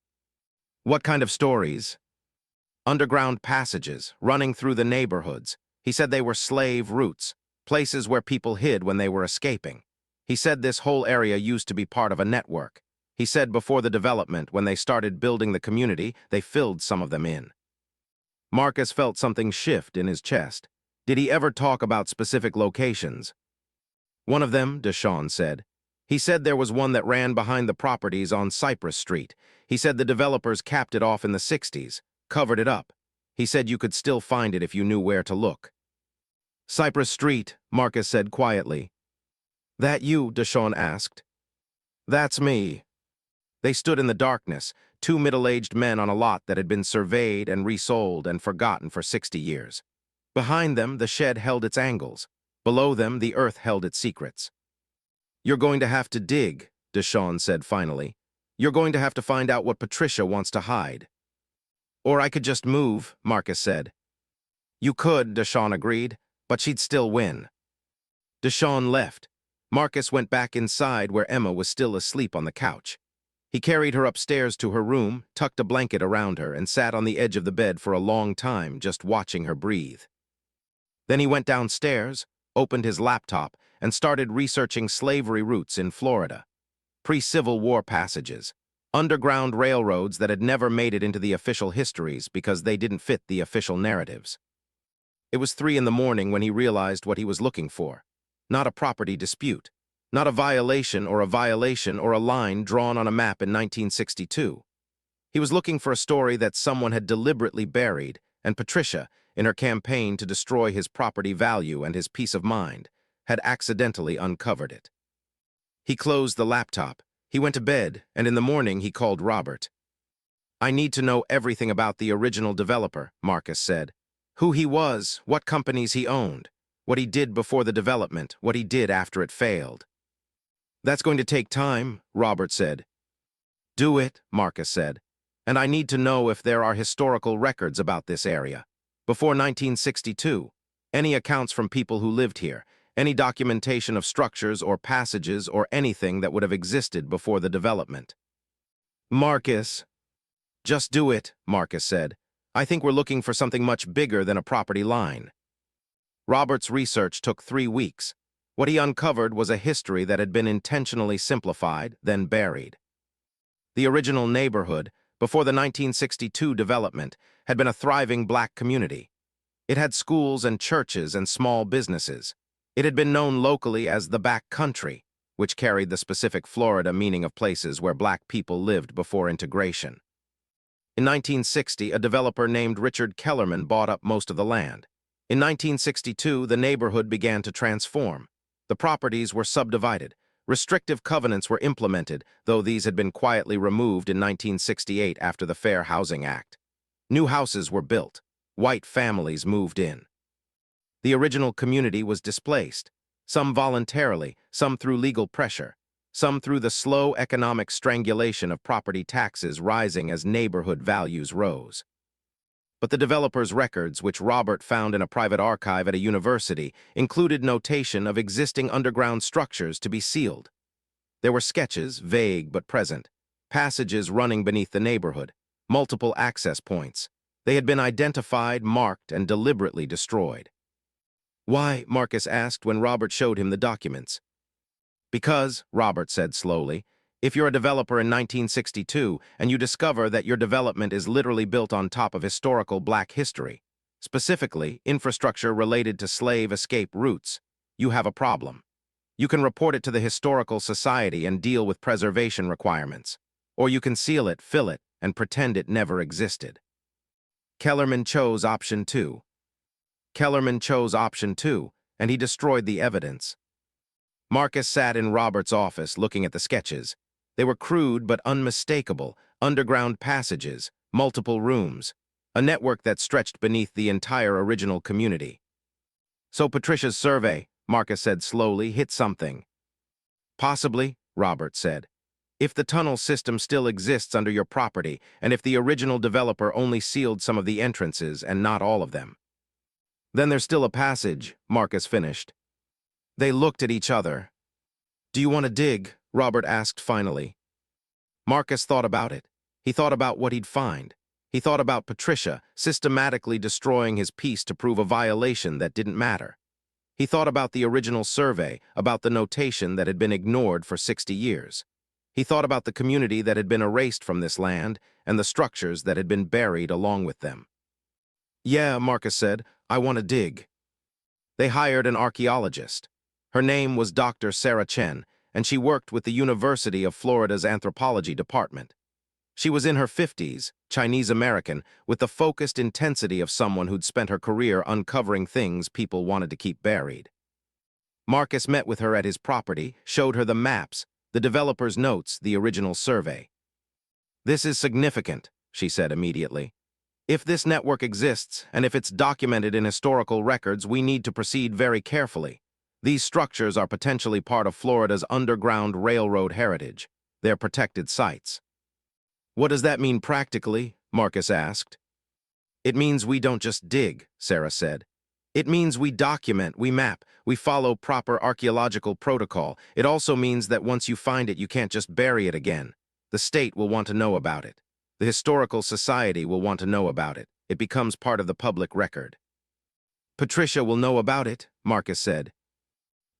"What kind of stories?" "Underground passages, running through the neighborhoods. He said they were slave routes, places where people hid when they were escaping. He said this whole area used to be part of a network. He said before the development, when they started building the community, they filled some of them in." Marcus felt something shift in his chest. Did he ever talk about specific locations? "One of them," Deshawn said. He said there was one that ran behind the properties on Cypress Street. He said the developers capped it off in the 60s, covered it up. He said you could still find it if you knew where to look. Cypress Street, Marcus said quietly. That you? Deshawn asked. That's me. They stood in the darkness, two middle-aged men on a lot that had been surveyed and resold and forgotten for 60 years. Behind them, the shed held its angles. Below them, the earth held its secrets. You're going to have to dig, Deshawn said finally. You're going to have to find out what Patricia wants to hide. Or I could just move, Marcus said. You could, Deshawn agreed, but she'd still win. Deshawn left. Marcus went back inside where Emma was still asleep on the couch. He carried her upstairs to her room, tucked a blanket around her, and sat on the edge of the bed for a long time, just watching her breathe. Then he went downstairs, opened his laptop, and started researching slavery routes in Florida. Pre-Civil War passages, underground railroads that had never made it into the official histories because they didn't fit the official narratives. It was 3 in the morning when he realized what he was looking for. Not a property dispute, not a violation or a line drawn on a map in 1962. He was looking for a story that someone had deliberately buried, and Patricia, in her campaign to destroy his property value and his peace of mind, had accidentally uncovered it. He closed the laptop, he went to bed, and in the morning he called Robert. I need to know everything about the original developer, Marcus said. Who he was, what companies he owned, what he did before the development, what he did after it failed. That's going to take time, Robert said. Do it, Marcus said. And I need to know if there are historical records about this area. Before 1962, any accounts from people who lived here, any documentation of structures or passages or anything that would have existed before the development. Marcus. Just do it, Marcus said. I think we're looking for something much bigger than a property line. Robert's research took 3 weeks. What he uncovered was a history that had been intentionally simplified, then buried. The original neighborhood, before the 1962 development, had been a thriving black community. It had schools and churches and small businesses. It had been known locally as the back country, which carried the specific Florida meaning of places where black people lived before integration. In 1960, a developer named Richard Kellerman bought up most of the land. In 1962, the neighborhood began to transform. The properties were subdivided. Restrictive covenants were implemented, though these had been quietly removed in 1968 after the Fair Housing Act. New houses were built. White families moved in. The original community was displaced, some voluntarily, some through legal pressure, some through the slow economic strangulation of property taxes rising as neighborhood values rose. But the developer's records, which Robert found in a private archive at a university, included notation of existing underground structures to be sealed. There were sketches, vague but present, passages running beneath the neighborhood, multiple access points. They had been identified, marked, and deliberately destroyed. Why? Marcus asked when Robert showed him the documents. Because, Robert said slowly, if you're a developer in 1962 and you discover that your development is literally built on top of historical black history, specifically infrastructure related to slave escape routes, you have a problem. You can report it to the Historical Society and deal with preservation requirements, or you can seal it, fill it, and pretend it never existed. Kellerman chose option 2. Kellerman chose option 2, and he destroyed the evidence. Marcus sat in Robert's office looking at the sketches. They were crude but unmistakable, underground passages, multiple rooms, a network that stretched beneath the entire original community. So Patricia's survey, Marcus said slowly, hit something. Possibly, Robert said. If the tunnel system still exists under your property, and if the original developer only sealed some of the entrances and not all of them. Then there's still a passage, Marcus finished. They looked at each other. Do you want to dig? Robert asked finally. Marcus thought about it. He thought about what he'd find. He thought about Patricia systematically destroying his peace to prove a violation that didn't matter. He thought about the original survey, about the notation that had been ignored for 60 years. He thought about the community that had been erased from this land and the structures that had been buried along with them. Yeah, Marcus said, I want to dig. They hired an archaeologist. Her name was Dr. Sarah Chen, and she worked with the University of Florida's anthropology department. She was in her 50s, Chinese-American, with the focused intensity of someone who'd spent her career uncovering things people wanted to keep buried. Marcus met with her at his property, showed her the maps, the developer's notes, the original survey. "This is significant," she said immediately. "If this network exists, and if it's documented in historical records, we need to proceed very carefully. These structures are potentially part of Florida's underground railroad heritage. They're protected sites." "What does that mean practically?" Marcus asked. "It means we don't just dig," Sarah said. "It means we document, we map, we follow proper archaeological protocol. It also means that once you find it, you can't just bury it again. The state will want to know about it. The Historical Society will want to know about it. It becomes part of the public record." "Patricia will know about it," Marcus said.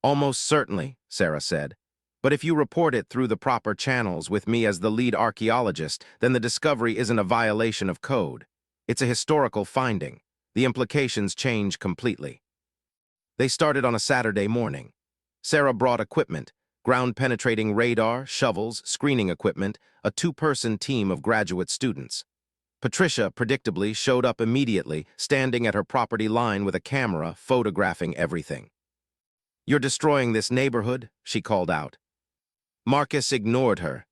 "Almost certainly," Sarah said. "But if you report it through the proper channels with me as the lead archaeologist, then the discovery isn't a violation of code. It's a historical finding. The implications change completely." They started on a Saturday morning. Sarah brought equipment, ground-penetrating radar, shovels, screening equipment, a two-person team of graduate students. Patricia, predictably, showed up immediately, standing at her property line with a camera, photographing everything. "You're destroying this neighborhood," she called out. Marcus ignored her.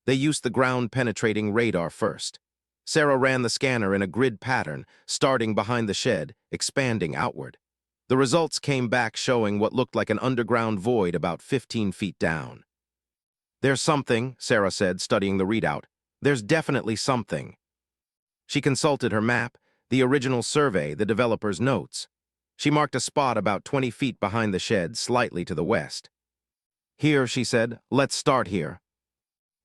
They used the ground-penetrating radar first. Sarah ran the scanner in a grid pattern, starting behind the shed, expanding outward. The results came back showing what looked like an underground void about 15 feet down. "There's something," Sarah said, studying the readout. "There's definitely something." She consulted her map, the original survey, the developer's notes. She marked a spot about 20 feet behind the shed, slightly to the west. "Here," she said, "let's start here."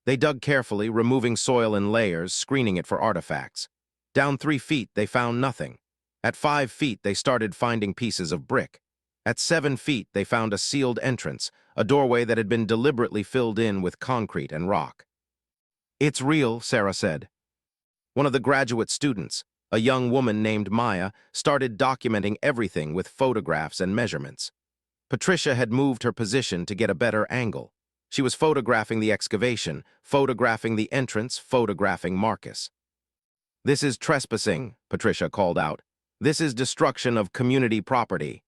They dug carefully, removing soil in layers, screening it for artifacts. Down 3 feet, they found nothing. At 5 feet, they started finding pieces of brick. At 7 feet, they found a sealed entrance, a doorway that had been deliberately filled in with concrete and rock. "It's real," Sarah said. One of the graduate students, a young woman named Maya, started documenting everything with photographs and measurements. Patricia had moved her position to get a better angle. She was photographing the excavation, photographing the entrance, photographing Marcus. "This is trespassing," Patricia called out. "This is destruction of community property."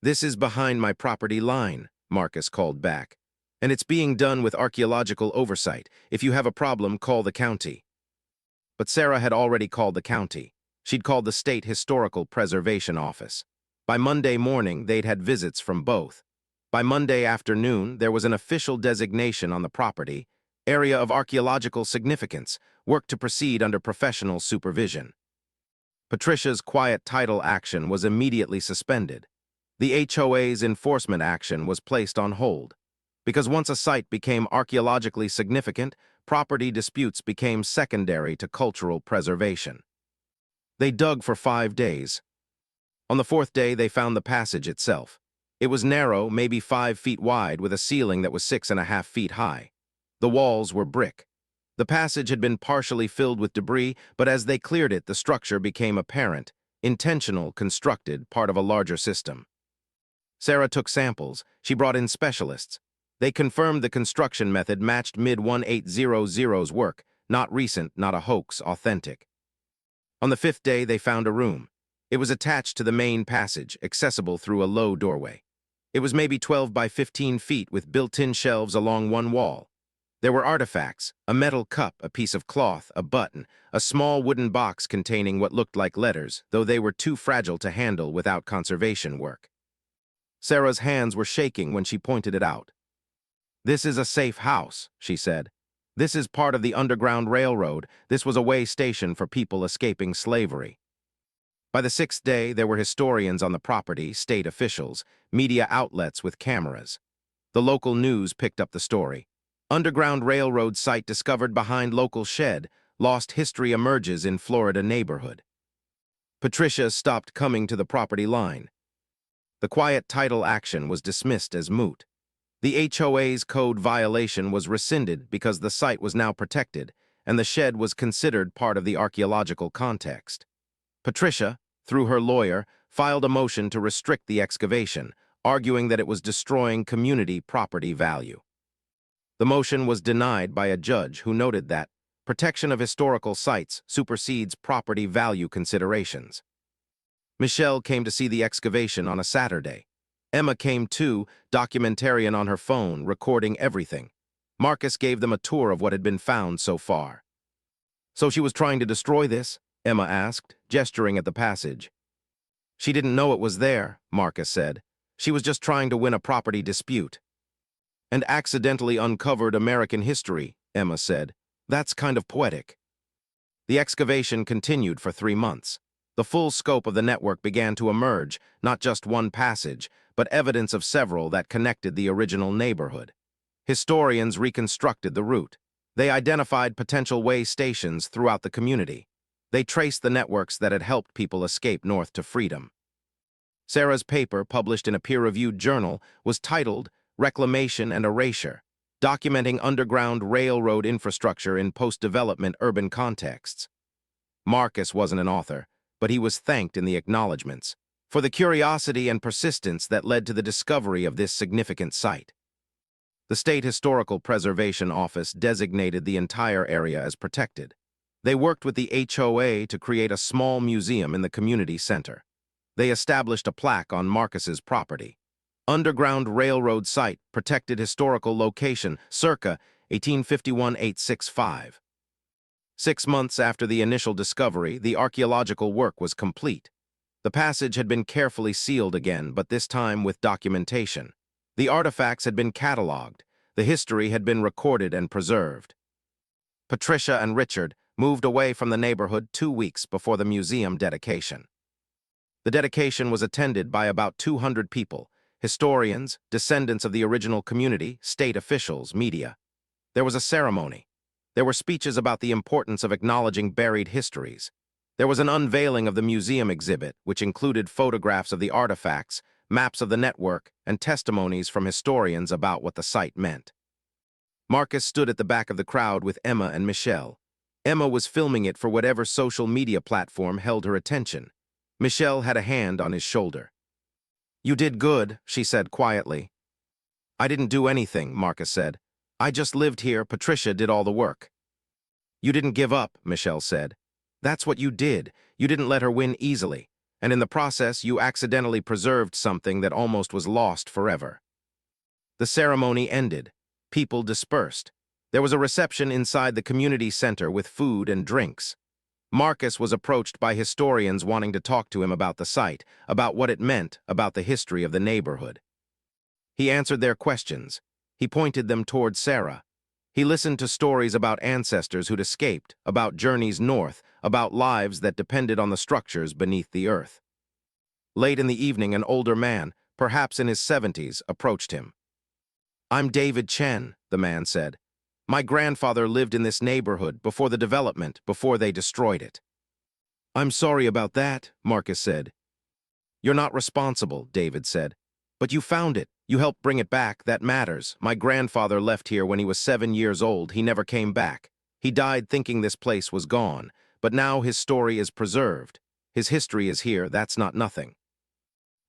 "This is behind my property line," Marcus called back. "And it's being done with archaeological oversight. If you have a problem, call the county." But Sarah had already called the county. She'd called the State Historical Preservation Office. By Monday morning, they'd had visits from both. By Monday afternoon, there was an official designation on the property, Area of Archaeological Significance, work to proceed under professional supervision. Patricia's quiet title action was immediately suspended. The HOA's enforcement action was placed on hold. Because once a site became archaeologically significant, property disputes became secondary to cultural preservation. They dug for 5 days. On the 4th day, they found the passage itself. It was narrow, maybe 5 feet wide, with a ceiling that was 6.5 feet high. The walls were brick. The passage had been partially filled with debris, but as they cleared it, the structure became apparent, intentional, constructed, part of a larger system. Sarah took samples. She brought in specialists. They confirmed the construction method matched mid-1800's work, not recent, not a hoax, authentic. On the 5th day, they found a room. It was attached to the main passage, accessible through a low doorway. It was maybe 12 by 15 feet with built-in shelves along one wall. There were artifacts, a metal cup, a piece of cloth, a button, a small wooden box containing what looked like letters, though they were too fragile to handle without conservation work. Sarah's hands were shaking when she pointed it out. "This is a safe house," she said. "This is part of the Underground Railroad. This was a way station for people escaping slavery." By the 6th day, there were historians on the property, state officials, media outlets with cameras. The local news picked up the story. Underground Railroad site discovered behind local shed. Lost history emerges in Florida neighborhood. Patricia stopped coming to the property line. The quiet title action was dismissed as moot. The HOA's code violation was rescinded because the site was now protected, and the shed was considered part of the archaeological context. Patricia, through her lawyer, filed a motion to restrict the excavation, arguing that it was destroying community property value. The motion was denied by a judge who noted that protection of historical sites supersedes property value considerations. Michelle came to see the excavation on a Saturday. Emma came too, documentarian on her phone, recording everything. Marcus gave them a tour of what had been found so far. "So she was trying to destroy this?" Emma asked, gesturing at the passage. "She didn't know it was there," Marcus said. "She was just trying to win a property dispute." "And accidentally uncovered American history," Emma said. "That's kind of poetic." The excavation continued for 3 months. The full scope of the network began to emerge, not just one passage, but evidence of several that connected the original neighborhood. Historians reconstructed the route. They identified potential way stations throughout the community. They traced the networks that had helped people escape north to freedom. Sarah's paper, published in a peer-reviewed journal, was titled Reclamation and Erasure, documenting underground railroad infrastructure in post-development urban contexts. Marcus wasn't an author, but he was thanked in the acknowledgments for the curiosity and persistence that led to the discovery of this significant site. The State Historical Preservation Office designated the entire area as protected. They worked with the HOA to create a small museum in the community center. They established a plaque on Marcus's property. Underground Railroad Site, Protected Historical Location, circa 1851-865. 6 months after the initial discovery, the archaeological work was complete. The passage had been carefully sealed again, but this time with documentation. The artifacts had been cataloged. The history had been recorded and preserved. Patricia and Richard moved away from the neighborhood 2 weeks before the museum dedication. The dedication was attended by about 200 people, historians, descendants of the original community, state officials, media. There was a ceremony. There were speeches about the importance of acknowledging buried histories. There was an unveiling of the museum exhibit, which included photographs of the artifacts, maps of the network, and testimonies from historians about what the site meant. Marcus stood at the back of the crowd with Emma and Michelle. Emma was filming it for whatever social media platform held her attention. Michelle had a hand on his shoulder. "You did good," she said quietly. "I didn't do anything," Marcus said. "I just lived here. Patricia did all the work." "You didn't give up," Michelle said. "That's what you did. You didn't let her win easily. And in the process, you accidentally preserved something that almost was lost forever." The ceremony ended. People dispersed. There was a reception inside the community center with food and drinks. Marcus was approached by historians wanting to talk to him about the site, about what it meant, about the history of the neighborhood. He answered their questions. He pointed them toward Sarah. He listened to stories about ancestors who'd escaped, about journeys north, about lives that depended on the structures beneath the earth. Late in the evening, an older man, perhaps in his 70s, approached him. "I'm David Chen," the man said. "My grandfather lived in this neighborhood before the development, before they destroyed it." "I'm sorry about that," Marcus said. "You're not responsible," David said. "But you found it. You helped bring it back. That matters. My grandfather left here when he was 7 years old. He never came back. He died thinking this place was gone. But now his story is preserved. His history is here. That's not nothing."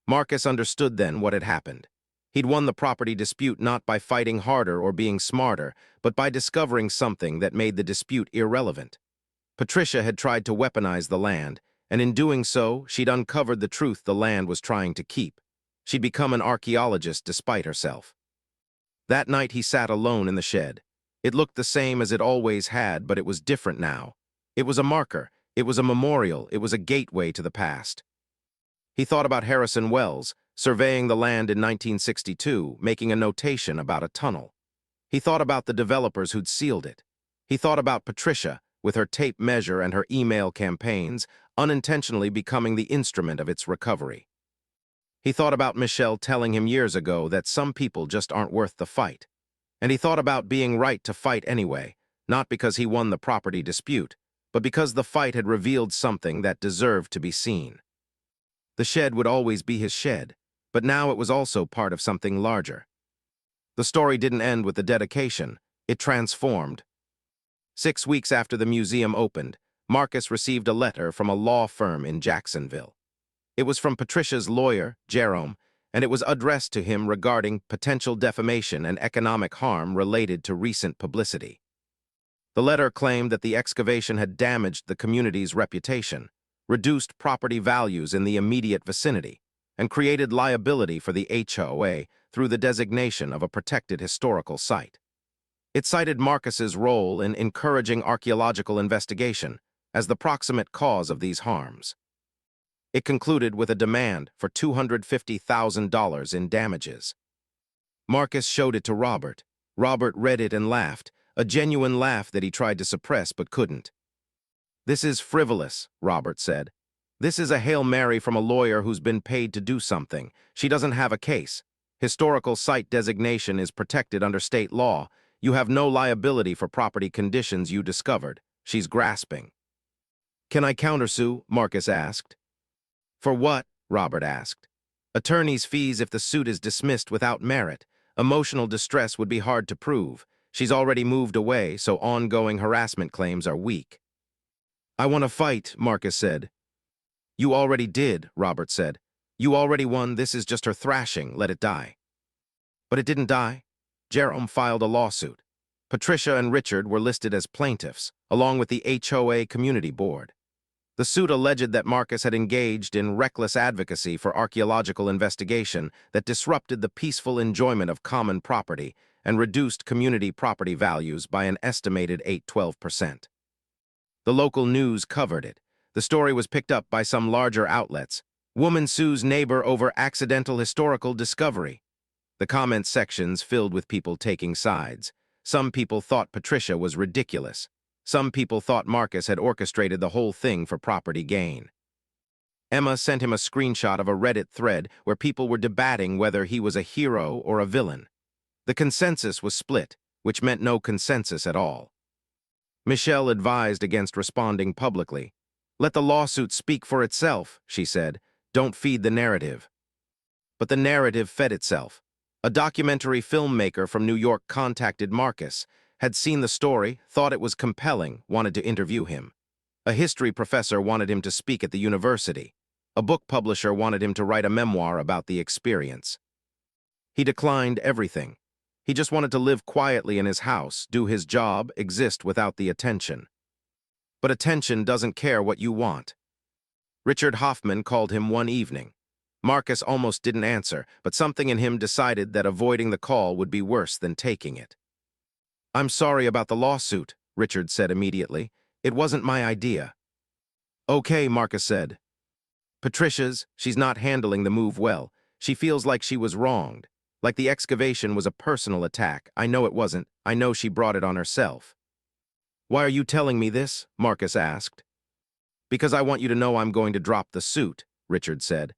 Marcus understood then what had happened. He'd won the property dispute not by fighting harder or being smarter, but by discovering something that made the dispute irrelevant. Patricia had tried to weaponize the land, and in doing so, she'd uncovered the truth the land was trying to keep. She'd become an archaeologist despite herself. That night he sat alone in the shed. It looked the same as it always had, but it was different now. It was a marker. It was a memorial. It was a gateway to the past. He thought about Harrison Wells, surveying the land in 1962, making a notation about a tunnel. He thought about the developers who'd sealed it. He thought about Patricia, with her tape measure and her email campaigns, unintentionally becoming the instrument of its recovery. He thought about Michelle telling him years ago that some people just aren't worth the fight. And he thought about being right to fight anyway, not because he won the property dispute, but because the fight had revealed something that deserved to be seen. The shed would always be his shed, but now it was also part of something larger. The story didn't end with the dedication. It transformed. 6 weeks after the museum opened, Marcus received a letter from a law firm in Jacksonville. It was from Patricia's lawyer, Jerome, and it was addressed to him regarding potential defamation and economic harm related to recent publicity. The letter claimed that the excavation had damaged the community's reputation, reduced property values in the immediate vicinity, and created liability for the HOA through the designation of a protected historical site. It cited Marcus's role in encouraging archaeological investigation as the proximate cause of these harms. It concluded with a demand for $250,000 in damages. Marcus showed it to Robert. Robert read it and laughed, a genuine laugh that he tried to suppress but couldn't. "This is frivolous," Robert said. "This is a Hail Mary from a lawyer who's been paid to do something. She doesn't have a case. Historical site designation is protected under state law. You have no liability for property conditions you discovered." She's grasping. "Can I countersue?" Marcus asked. "For what?" Robert asked. "Attorney's fees if the suit is dismissed without merit. Emotional distress would be hard to prove. She's already moved away, so ongoing harassment claims are weak." "I want to fight," Marcus said. "You already did," Robert said. "You already won. This is just her thrashing. Let it die." But it didn't die. Jerome filed a lawsuit. Patricia and Richard were listed as plaintiffs, along with the HOA Community Board. The suit alleged that Marcus had engaged in reckless advocacy for archaeological investigation that disrupted the peaceful enjoyment of common property and reduced community property values by an estimated 8–12%. The local news covered it. The story was picked up by some larger outlets. "Woman sues neighbor over accidental historical discovery." The comment sections filled with people taking sides. Some people thought Patricia was ridiculous. Some people thought Marcus had orchestrated the whole thing for property gain. Emma sent him a screenshot of a Reddit thread where people were debating whether he was a hero or a villain. The consensus was split, which meant no consensus at all. Michelle advised against responding publicly. "Let the lawsuit speak for itself," she said. "Don't feed the narrative." But the narrative fed itself. A documentary filmmaker from New York contacted Marcus, had seen the story, thought it was compelling, wanted to interview him. A history professor wanted him to speak at the university. A book publisher wanted him to write a memoir about the experience. He declined everything. He just wanted to live quietly in his house, do his job, exist without the attention. But attention doesn't care what you want. Richard Hoffman called him one evening. Marcus almost didn't answer, but something in him decided that avoiding the call would be worse than taking it. "I'm sorry about the lawsuit," Richard said immediately. "It wasn't my idea." "Okay," Marcus said. She's not handling the move well. She feels like she was wronged. Like the excavation was a personal attack. I know it wasn't. I know she brought it on herself." "Why are you telling me this?" Marcus asked. "Because I want you to know I'm going to drop the suit," Richard said.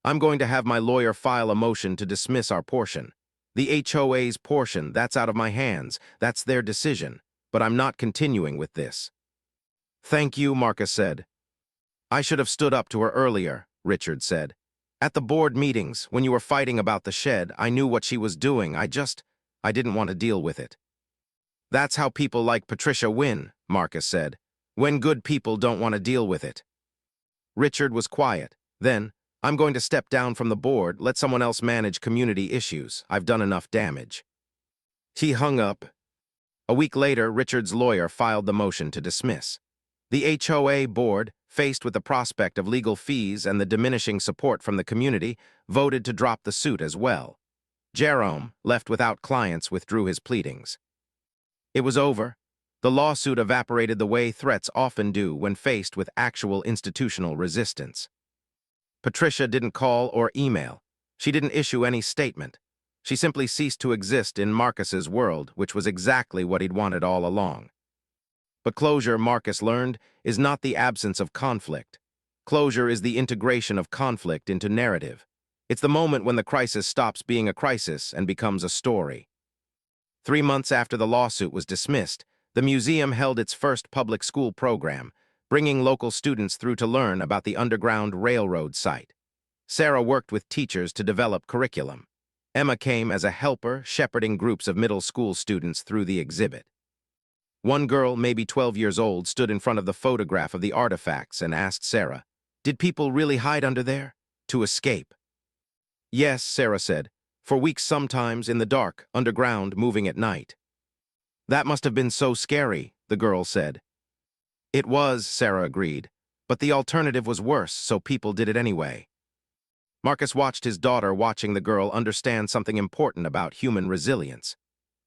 "I'm going to have my lawyer file a motion to dismiss our portion. The HOA's portion, that's out of my hands. That's their decision. But I'm not continuing with this." "Thank you," Marcus said. "I should have stood up to her earlier," Richard said. "At the board meetings, when you were fighting about the shed, I knew what she was doing. I didn't want to deal with it." "That's how people like Patricia win," Marcus said. "When good people don't want to deal with it." Richard was quiet. Then, "I'm going to step down from the board, let someone else manage community issues. I've done enough damage." He hung up. A week later, Richard's lawyer filed the motion to dismiss. The HOA board, faced with the prospect of legal fees and the diminishing support from the community, voted to drop the suit as well. Jerome, left without clients, withdrew his pleadings. It was over. The lawsuit evaporated the way threats often do when faced with actual institutional resistance. Patricia didn't call or email. She didn't issue any statement. She simply ceased to exist in Marcus's world, which was exactly what he'd wanted all along. But closure, Marcus learned, is not the absence of conflict. Closure is the integration of conflict into narrative. It's the moment when the crisis stops being a crisis and becomes a story. 3 months after the lawsuit was dismissed, the museum held its first public school program, bringing local students through to learn about the Underground Railroad site. Sarah worked with teachers to develop curriculum. Emma came as a helper, shepherding groups of middle school students through the exhibit. One girl, maybe 12 years old, stood in front of the photograph of the artifacts and asked Sarah, "Did people really hide under there? To escape?" Yes, Sarah said. For weeks sometimes, in the dark, underground, moving at night. That must have been so scary, the girl said. It was, Sarah agreed. But the alternative was worse, so people did it anyway. Marcus watched his daughter watching the girl understand something important about human resilience.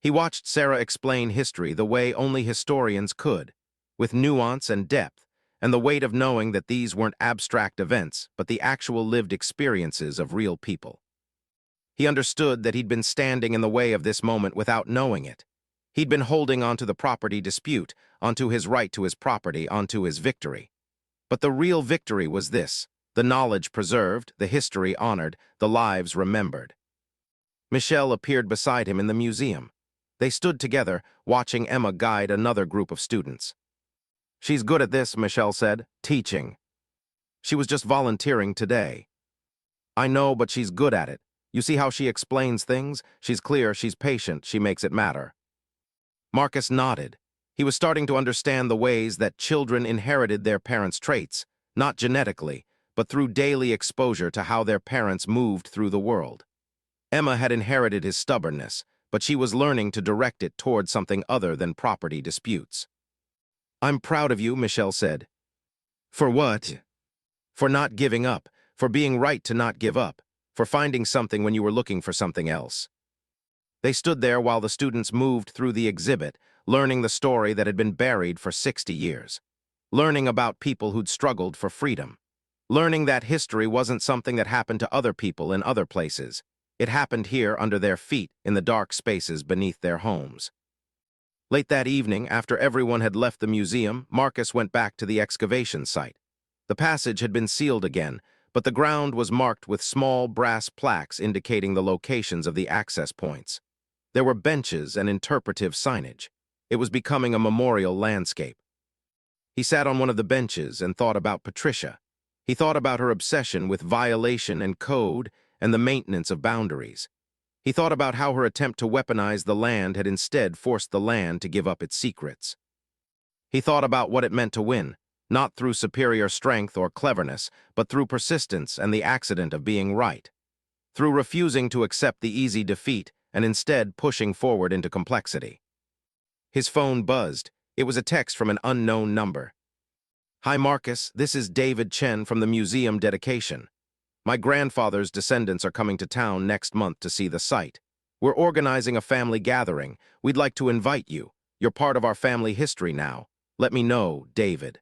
He watched Sarah explain history the way only historians could, with nuance and depth, and the weight of knowing that these weren't abstract events, but the actual lived experiences of real people. He understood that he'd been standing in the way of this moment without knowing it. He'd been holding onto the property dispute, onto his right to his property, onto his victory. But the real victory was this: the knowledge preserved, the history honored, the lives remembered. Michelle appeared beside him in the museum. They stood together, watching Emma guide another group of students. She's good at this, Michelle said, teaching. She was just volunteering today. I know, but she's good at it. You see how she explains things? She's clear, she's patient, she makes it matter. Marcus nodded. He was starting to understand the ways that children inherited their parents' traits, not genetically, but through daily exposure to how their parents moved through the world. Emma had inherited his stubbornness, but she was learning to direct it toward something other than property disputes. I'm proud of you, Michelle said. For what? For not giving up, for being right to not give up, for finding something when you were looking for something else. They stood there while the students moved through the exhibit, learning the story that had been buried for 60 years. Learning about people who'd struggled for freedom. Learning that history wasn't something that happened to other people in other places. It happened here under their feet in the dark spaces beneath their homes. Late that evening, after everyone had left the museum, Marcus went back to the excavation site. The passage had been sealed again, but the ground was marked with small brass plaques indicating the locations of the access points. There were benches and interpretive signage. It was becoming a memorial landscape. He sat on one of the benches and thought about Patricia. He thought about her obsession with violation and code and the maintenance of boundaries. He thought about how her attempt to weaponize the land had instead forced the land to give up its secrets. He thought about what it meant to win, not through superior strength or cleverness, but through persistence and the accident of being right. Through refusing to accept the easy defeat and instead pushing forward into complexity. His phone buzzed. It was a text from an unknown number. Hi Marcus, this is David Chen from the museum dedication. My grandfather's descendants are coming to town next month to see the site. We're organizing a family gathering. We'd like to invite you. You're part of our family history now. Let me know, David.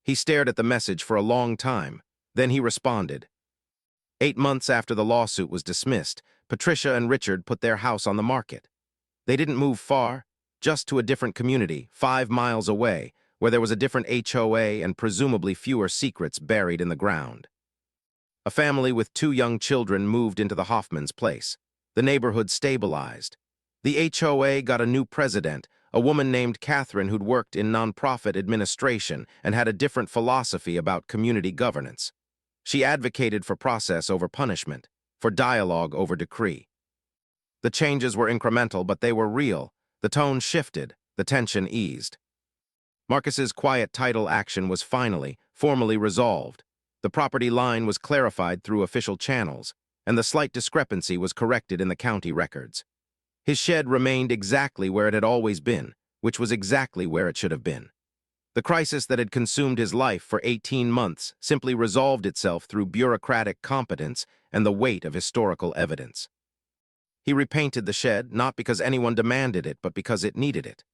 He stared at the message for a long time. Then he responded. 8 months after the lawsuit was dismissed, Patricia and Richard put their house on the market. They didn't move far, just to a different community, 5 miles away, where there was a different HOA and presumably fewer secrets buried in the ground. A family with 2 young children moved into the Hoffman's place. The neighborhood stabilized. The HOA got a new president, a woman named Catherine who'd worked in nonprofit administration and had a different philosophy about community governance. She advocated for process over punishment, for dialogue over decree. The changes were incremental, but they were real. The tone shifted, the tension eased. Marcus's quiet title action was finally, formally resolved. The property line was clarified through official channels, and the slight discrepancy was corrected in the county records. His shed remained exactly where it had always been, which was exactly where it should have been. The crisis that had consumed his life for 18 months simply resolved itself through bureaucratic competence and the weight of historical evidence. He repainted the shed, not because anyone demanded it, but because it needed it.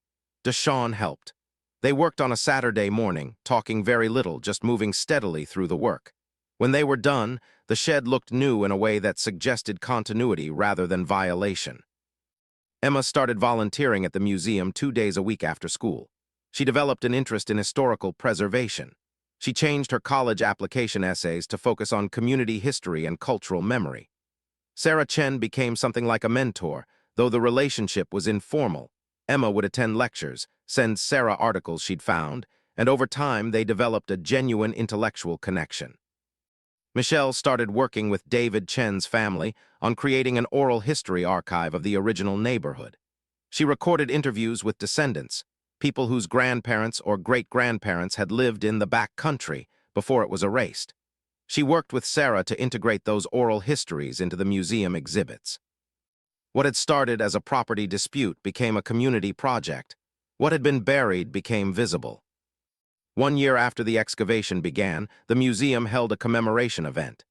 Deshawn helped. They worked on a Saturday morning, talking very little, just moving steadily through the work. When they were done, the shed looked new in a way that suggested continuity rather than violation. Emma started volunteering at the museum 2 days a week after school. She developed an interest in historical preservation. She changed her college application essays to focus on community history and cultural memory. Sarah Chen became something like a mentor, though the relationship was informal. Emma would attend lectures, send Sarah articles she'd found, and over time they developed a genuine intellectual connection. Michelle started working with David Chen's family on creating an oral history archive of the original neighborhood. She recorded interviews with descendants, people whose grandparents or great-grandparents had lived in the back country before it was erased. She worked with Sarah to integrate those oral histories into the museum exhibits. What had started as a property dispute became a community project. What had been buried became visible. 1 year after the excavation began, the museum held a commemoration event.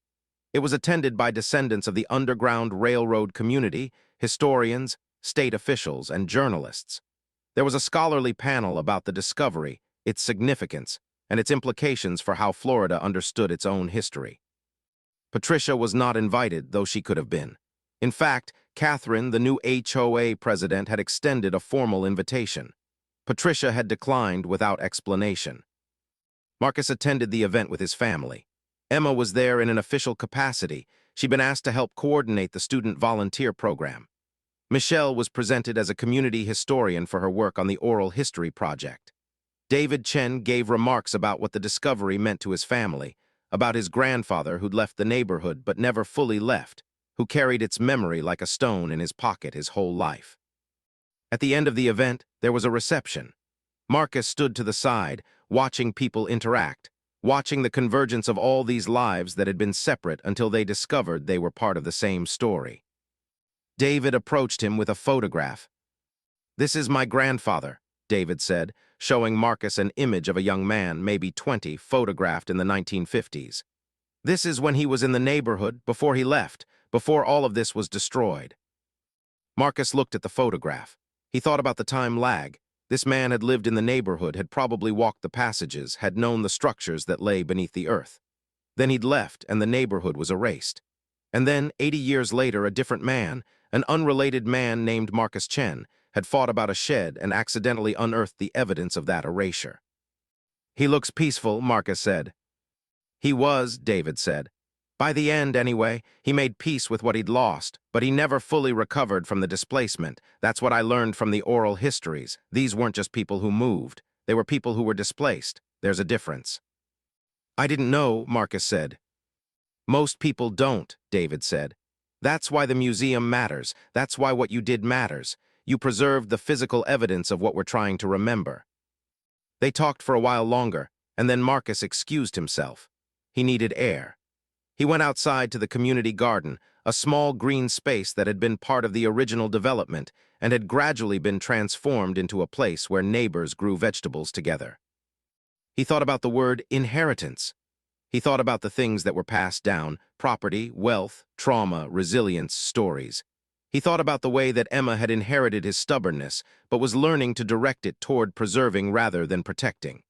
It was attended by descendants of the Underground Railroad community, historians, state officials, and journalists. There was a scholarly panel about the discovery, its significance, and its implications for how Florida understood its own history. Patricia was not invited, though she could have been. In fact, Catherine, the new HOA president, had extended a formal invitation. Patricia had declined without explanation. Marcus attended the event with his family. Emma was there in an official capacity. She'd been asked to help coordinate the student volunteer program. Michelle was presented as a community historian for her work on the oral history project. David Chen gave remarks about what the discovery meant to his family, about his grandfather who'd left the neighborhood but never fully left, who carried its memory like a stone in his pocket his whole life. At the end of the event, there was a reception. Marcus stood to the side, watching people interact, watching the convergence of all these lives that had been separate until they discovered they were part of the same story. David approached him with a photograph. "This is my grandfather," David said, showing Marcus an image of a young man, maybe 20, photographed in the 1950s. "This is when he was in the neighborhood, before he left, before all of this was destroyed." Marcus looked at the photograph. He thought about the time lag. This man had lived in the neighborhood, had probably walked the passages, had known the structures that lay beneath the earth. Then he'd left, and the neighborhood was erased. And then, 80 years later, a different man, an unrelated man named Marcus Chen, had fought about a shed and accidentally unearthed the evidence of that erasure. "He looks peaceful," Marcus said. "He was," David said. "By the end, anyway, he made peace with what he'd lost, but he never fully recovered from the displacement. That's what I learned from the oral histories. These weren't just people who moved. They were people who were displaced. There's a difference." "I didn't know," Marcus said. "Most people don't," David said. "That's why the museum matters. That's why what you did matters. You preserved the physical evidence of what we're trying to remember." They talked for a while longer, and then Marcus excused himself. He needed air. He went outside to the community garden, a small green space that had been part of the original development and had gradually been transformed into a place where neighbors grew vegetables together. He thought about the word inheritance. He thought about the things that were passed down: property, wealth, trauma, resilience, stories. He thought about the way that Emma had inherited his stubbornness, but was learning to direct it toward preserving rather than protecting.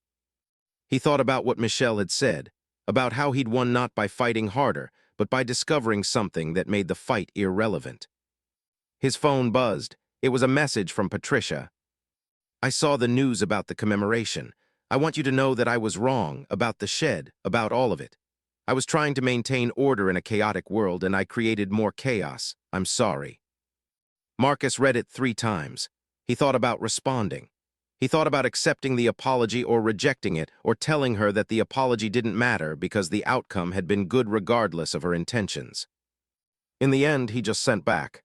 He thought about what Michelle had said, about how he'd won not by fighting harder, but by discovering something that made the fight irrelevant. His phone buzzed. It was a message from Patricia. "I saw the news about the commemoration. I want you to know that I was wrong, about the shed, about all of it. I was trying to maintain order in a chaotic world, and I created more chaos. I'm sorry." Marcus read it 3 times. He thought about responding. He thought about accepting the apology or rejecting it, or telling her that the apology didn't matter because the outcome had been good regardless of her intentions. In the end, he just sent back,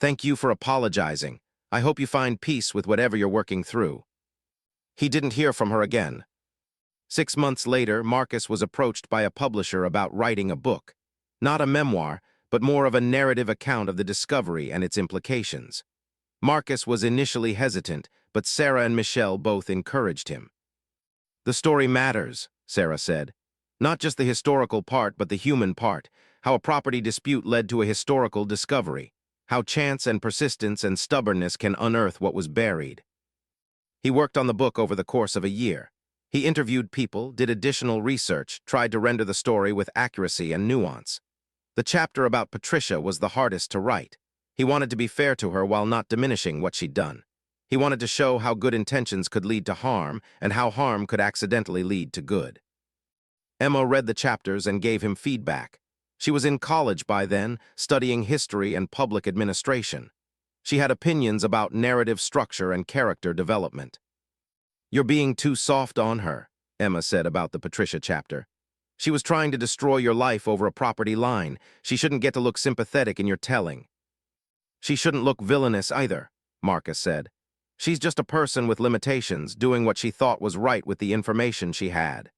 "Thank you for apologizing. I hope you find peace with whatever you're working through." He didn't hear from her again. 6 months later, Marcus was approached by a publisher about writing a book. Not a memoir, but more of a narrative account of the discovery and its implications. Marcus was initially hesitant, but Sarah and Michelle both encouraged him. "The story matters," Sarah said. "Not just the historical part, but the human part. How a property dispute led to a historical discovery. How chance and persistence and stubbornness can unearth what was buried." He worked on the book over the course of a year. He interviewed people, did additional research, tried to render the story with accuracy and nuance. The chapter about Patricia was the hardest to write. He wanted to be fair to her while not diminishing what she'd done. He wanted to show how good intentions could lead to harm and how harm could accidentally lead to good. Emma read the chapters and gave him feedback. She was in college by then, studying history and public administration. She had opinions about narrative structure and character development. "You're being too soft on her," Emma said about the Patricia chapter. "She was trying to destroy your life over a property line. She shouldn't get to look sympathetic in your telling." "She shouldn't look villainous either," Marcus said. "She's just a person with limitations, doing what she thought was right with the information she had."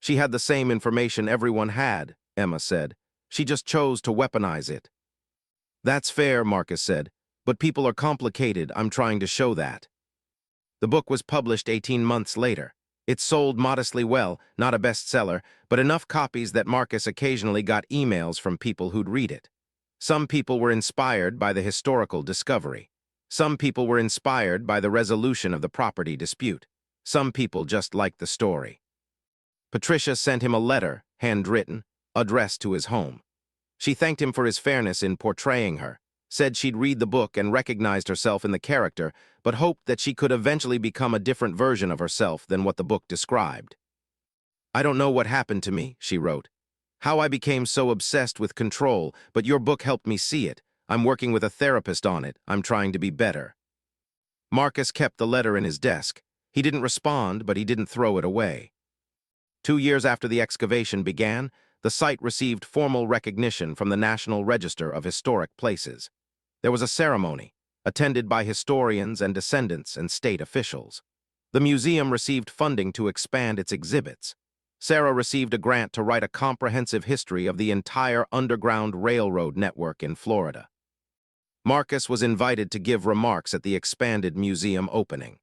She had the same information everyone had, Emma said. She just chose to weaponize it. That's fair, Marcus said, but people are complicated. I'm trying to show that. The book was published 18 months later. It sold modestly well, not a bestseller, but enough copies that Marcus occasionally got emails from people who'd read it. Some people were inspired by the historical discovery. Some people were inspired by the resolution of the property dispute. Some people just liked the story. Patricia sent him a letter, handwritten, addressed to his home. She thanked him for his fairness in portraying her, said she'd read the book and recognized herself in the character, but hoped that she could eventually become a different version of herself than what the book described. I don't know what happened to me, she wrote. How I became so obsessed with control, but your book helped me see it. I'm working with a therapist on it. I'm trying to be better. Marcus kept the letter in his desk. He didn't respond, but he didn't throw it away. 2 years after the excavation began, the site received formal recognition from the National Register of Historic Places. There was a ceremony, attended by historians and descendants and state officials. The museum received funding to expand its exhibits. Sarah received a grant to write a comprehensive history of the entire Underground Railroad network in Florida. Marcus was invited to give remarks at the expanded museum opening.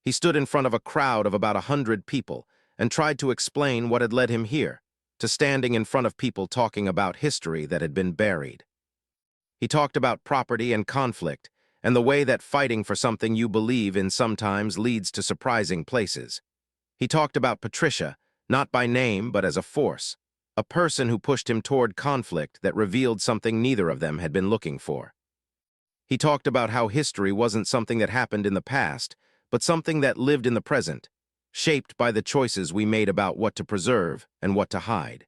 He stood in front of a crowd of about 100 people and tried to explain what had led him here, to standing in front of people talking about history that had been buried. He talked about property and conflict, and the way that fighting for something you believe in sometimes leads to surprising places. He talked about Patricia, not by name but as a force, a person who pushed him toward conflict that revealed something neither of them had been looking for. He talked about how history wasn't something that happened in the past, but something that lived in the present, shaped by the choices we made about what to preserve and what to hide.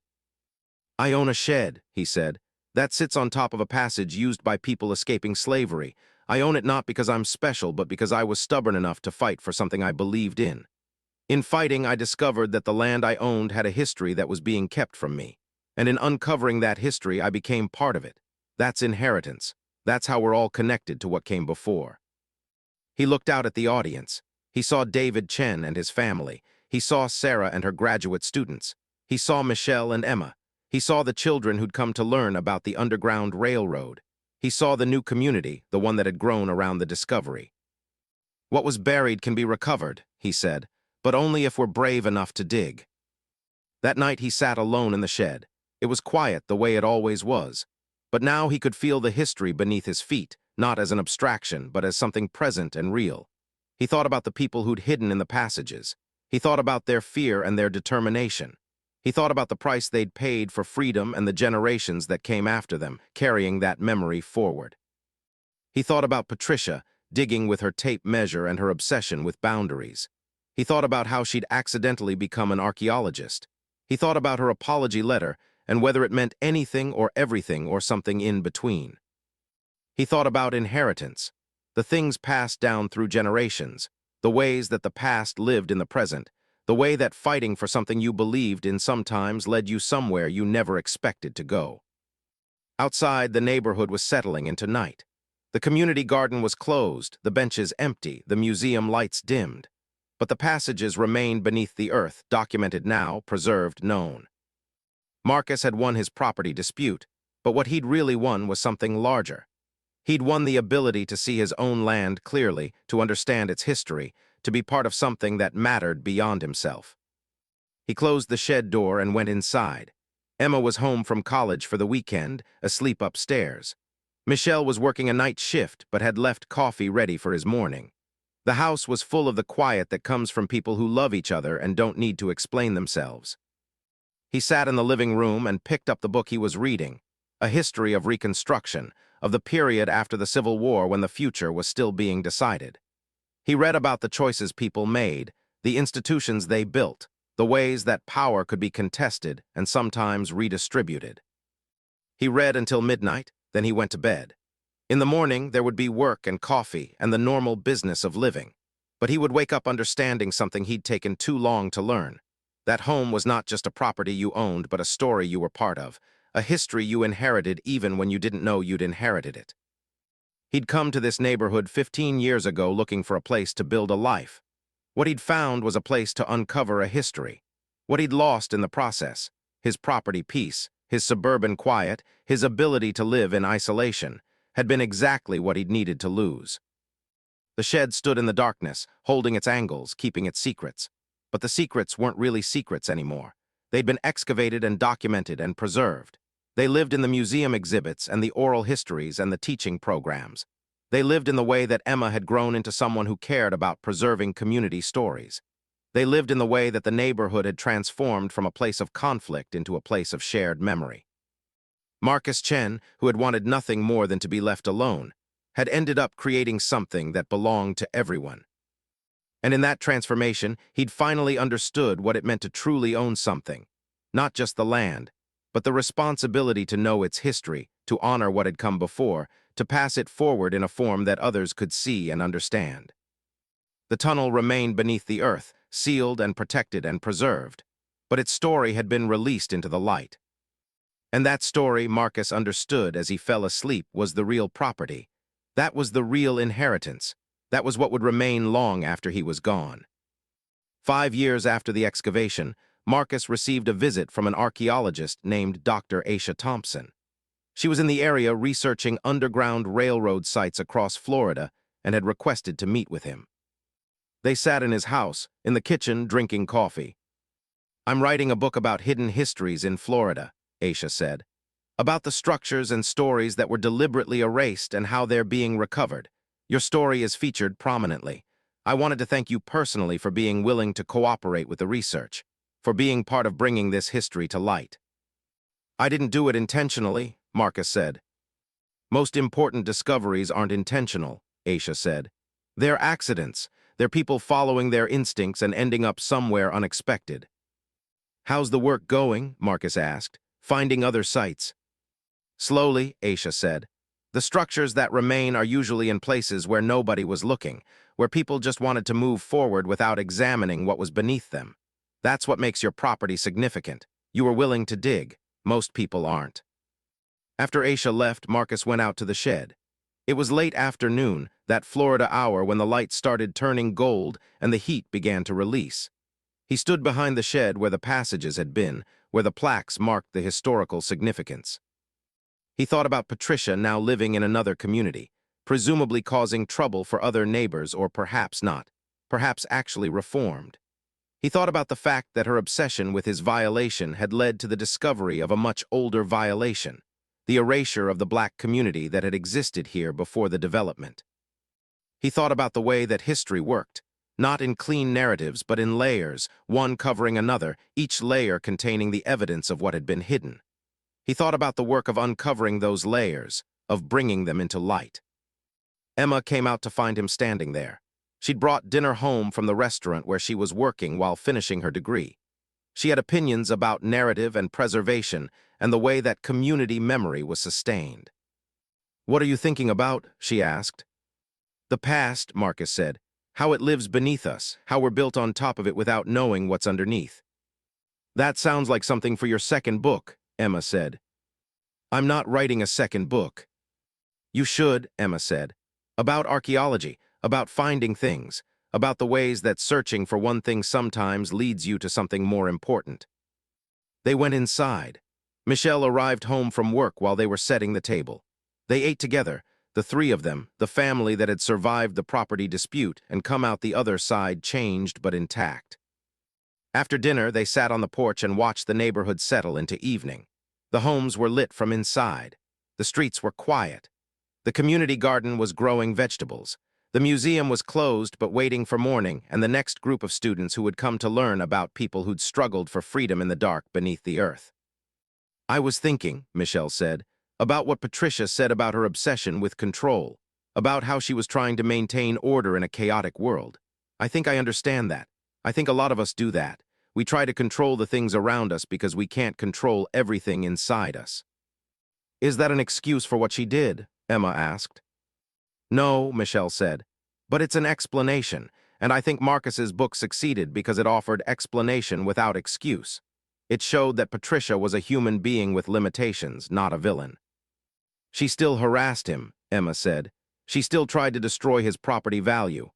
I own a shed, he said, that sits on top of a passage used by people escaping slavery. I own it not because I'm special, but because I was stubborn enough to fight for something I believed in. In fighting, I discovered that the land I owned had a history that was being kept from me. And in uncovering that history, I became part of it. That's inheritance. That's how we're all connected to what came before. He looked out at the audience. He saw David Chen and his family. He saw Sarah and her graduate students. He saw Michelle and Emma. He saw the children who'd come to learn about the Underground Railroad. He saw the new community, the one that had grown around the discovery. What was buried can be recovered, he said, but only if we're brave enough to dig. That night he sat alone in the shed. It was quiet the way it always was. But now he could feel the history beneath his feet, not as an abstraction, but as something present and real. He thought about the people who'd hidden in the passages. He thought about their fear and their determination. He thought about the price they'd paid for freedom and the generations that came after them, carrying that memory forward. He thought about Patricia, digging with her tape measure and her obsession with boundaries. He thought about how she'd accidentally become an archaeologist. He thought about her apology letter and whether it meant anything or everything or something in between. He thought about inheritance, the things passed down through generations, the ways that the past lived in the present, the way that fighting for something you believed in sometimes led you somewhere you never expected to go. Outside, the neighborhood was settling into night. The community garden was closed, the benches empty, the museum lights dimmed. But the passages remained beneath the earth, documented now, preserved, known. Marcus had won his property dispute, but what he'd really won was something larger. He'd won the ability to see his own land clearly, to understand its history, to be part of something that mattered beyond himself. He closed the shed door and went inside. Emma was home from college for the weekend, asleep upstairs. Michelle was working a night shift but had left coffee ready for his morning. The house was full of the quiet that comes from people who love each other and don't need to explain themselves. He sat in the living room and picked up the book he was reading, A History of Reconstruction, of the period after the Civil War when the future was still being decided. He read about the choices people made, the institutions they built, the ways that power could be contested and sometimes redistributed. He read until midnight, then he went to bed. In the morning, there would be work and coffee and the normal business of living. But he would wake up understanding something he'd taken too long to learn. That home was not just a property you owned, but a story you were part of, a history you inherited even when you didn't know you'd inherited it. He'd come to this neighborhood 15 years ago looking for a place to build a life. What he'd found was a place to uncover a history. What he'd lost in the process, his property peace, his suburban quiet, his ability to live in isolation, had been exactly what he'd needed to lose. The shed stood in the darkness, holding its angles, keeping its secrets. But the secrets weren't really secrets anymore. They'd been excavated and documented and preserved. They lived in the museum exhibits and the oral histories and the teaching programs. They lived in the way that Emma had grown into someone who cared about preserving community stories. They lived in the way that the neighborhood had transformed from a place of conflict into a place of shared memory. Marcus Chen, who had wanted nothing more than to be left alone, had ended up creating something that belonged to everyone. And in that transformation, he'd finally understood what it meant to truly own something. Not just the land, but the responsibility to know its history, to honor what had come before, to pass it forward in a form that others could see and understand. The tunnel remained beneath the earth, sealed and protected and preserved, but its story had been released into the light. And that story, Marcus understood as he fell asleep, was the real property. That was the real inheritance. That was what would remain long after he was gone. 5 years after the excavation, Marcus received a visit from an archaeologist named Dr. Aisha Thompson. She was in the area researching underground railroad sites across Florida and had requested to meet with him. They sat in his house, in the kitchen, drinking coffee. "I'm writing a book about hidden histories in Florida," Aisha said, "about the structures and stories that were deliberately erased and how they're being recovered. Your story is featured prominently. I wanted to thank you personally for being willing to cooperate with the research, for being part of bringing this history to light." "I didn't do it intentionally," Marcus said. "Most important discoveries aren't intentional," Aisha said. "They're accidents. They're people following their instincts and ending up somewhere unexpected." "How's the work going?" Marcus asked. "Finding other sites?" "Slowly," Aisha said. "The structures that remain are usually in places where nobody was looking, where people just wanted to move forward without examining what was beneath them. That's what makes your property significant. You were willing to dig. Most people aren't." After Aisha left, Marcus went out to the shed. It was late afternoon, that Florida hour when the lights started turning gold and the heat began to release. He stood behind the shed where the passages had been, where the plaques marked the historical significance. He thought about Patricia now living in another community, presumably causing trouble for other neighbors, or perhaps not, perhaps actually reformed. He thought about the fact that her obsession with his violation had led to the discovery of a much older violation, the erasure of the black community that had existed here before the development. He thought about the way that history worked, not in clean narratives but in layers, one covering another, each layer containing the evidence of what had been hidden. He thought about the work of uncovering those layers, of bringing them into light. Emma came out to find him standing there. She'd brought dinner home from the restaurant where she was working while finishing her degree. She had opinions about narrative and preservation and the way that community memory was sustained. "What are you thinking about?" she asked. "The past," Marcus said. "How it lives beneath us, how we're built on top of it without knowing what's underneath." "That sounds like something for your second book," Emma said. "I'm not writing a second book." "You should," Emma said. "About archaeology, about finding things, about the ways that searching for one thing sometimes leads you to something more important." They went inside. Michelle arrived home from work while they were setting the table. They ate together, the three of them, the family that had survived the property dispute and come out the other side changed but intact. After dinner, they sat on the porch and watched the neighborhood settle into evening. The homes were lit from inside. The streets were quiet. The community garden was growing vegetables. The museum was closed but waiting for morning and the next group of students who would come to learn about people who'd struggled for freedom in the dark beneath the earth. "I was thinking," Michelle said, "about what Patricia said about her obsession with control, about how she was trying to maintain order in a chaotic world. I think I understand that. I think a lot of us do that. We try to control the things around us because we can't control everything inside us." "Is that an excuse for what she did?" Emma asked. "No," Michelle said, "but it's an explanation, and I think Marcus's book succeeded because it offered explanation without excuse. It showed that Patricia was a human being with limitations, not a villain." "She still harassed him," Emma said. "She still tried to destroy his property value."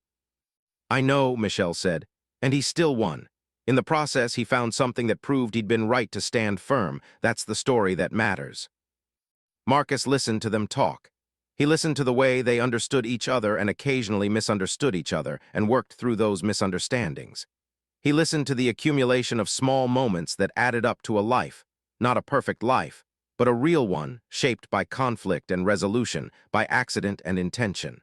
"I know," Michelle said, "and he still won. In the process, he found something that proved he'd been right to stand firm. That's the story that matters. Marcus listened to them talk. He listened to the way they understood each other and occasionally misunderstood each other and worked through those misunderstandings. He listened to the accumulation of small moments that added up to a life, not a perfect life, but a real one shaped by conflict and resolution, by accident and intention.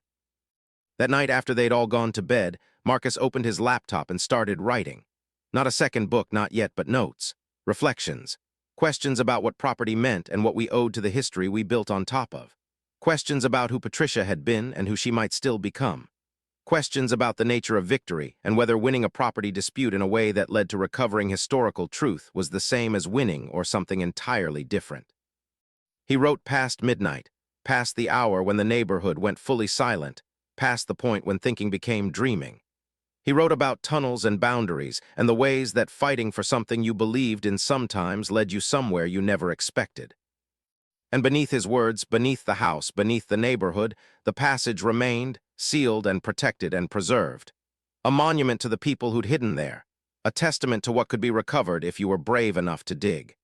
That night after they'd all gone to bed, Marcus opened his laptop and started writing. Not a second book, not yet, but notes, reflections, questions about what property meant and what we owed to the history we built on top of. Questions about who Patricia had been and who she might still become. Questions about the nature of victory and whether winning a property dispute in a way that led to recovering historical truth was the same as winning or something entirely different. He wrote past midnight, past the hour when the neighborhood went fully silent, past the point when thinking became dreaming. He wrote about tunnels and boundaries and the ways that fighting for something you believed in sometimes led you somewhere you never expected. And beneath his words, beneath the house, beneath the neighborhood, the passage remained, sealed and protected and preserved. A monument to the people who'd hidden there, a testament to what could be recovered if you were brave enough to dig.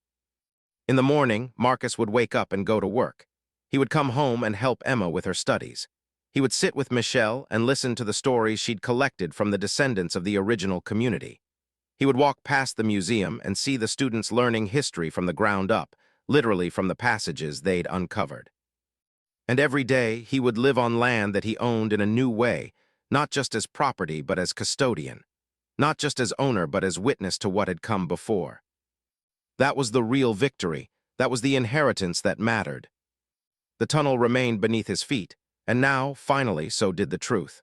In the morning, Marcus would wake up and go to work. He would come home and help Emma with her studies. He would sit with Michelle and listen to the stories she'd collected from the descendants of the original community. He would walk past the museum and see the students learning history from the ground up, literally from the passages they'd uncovered. And every day, he would live on land that he owned in a new way, not just as property but as custodian, not just as owner but as witness to what had come before. That was the real victory. That was the inheritance that mattered. The tunnel remained beneath his feet, and now, finally, so did the truth.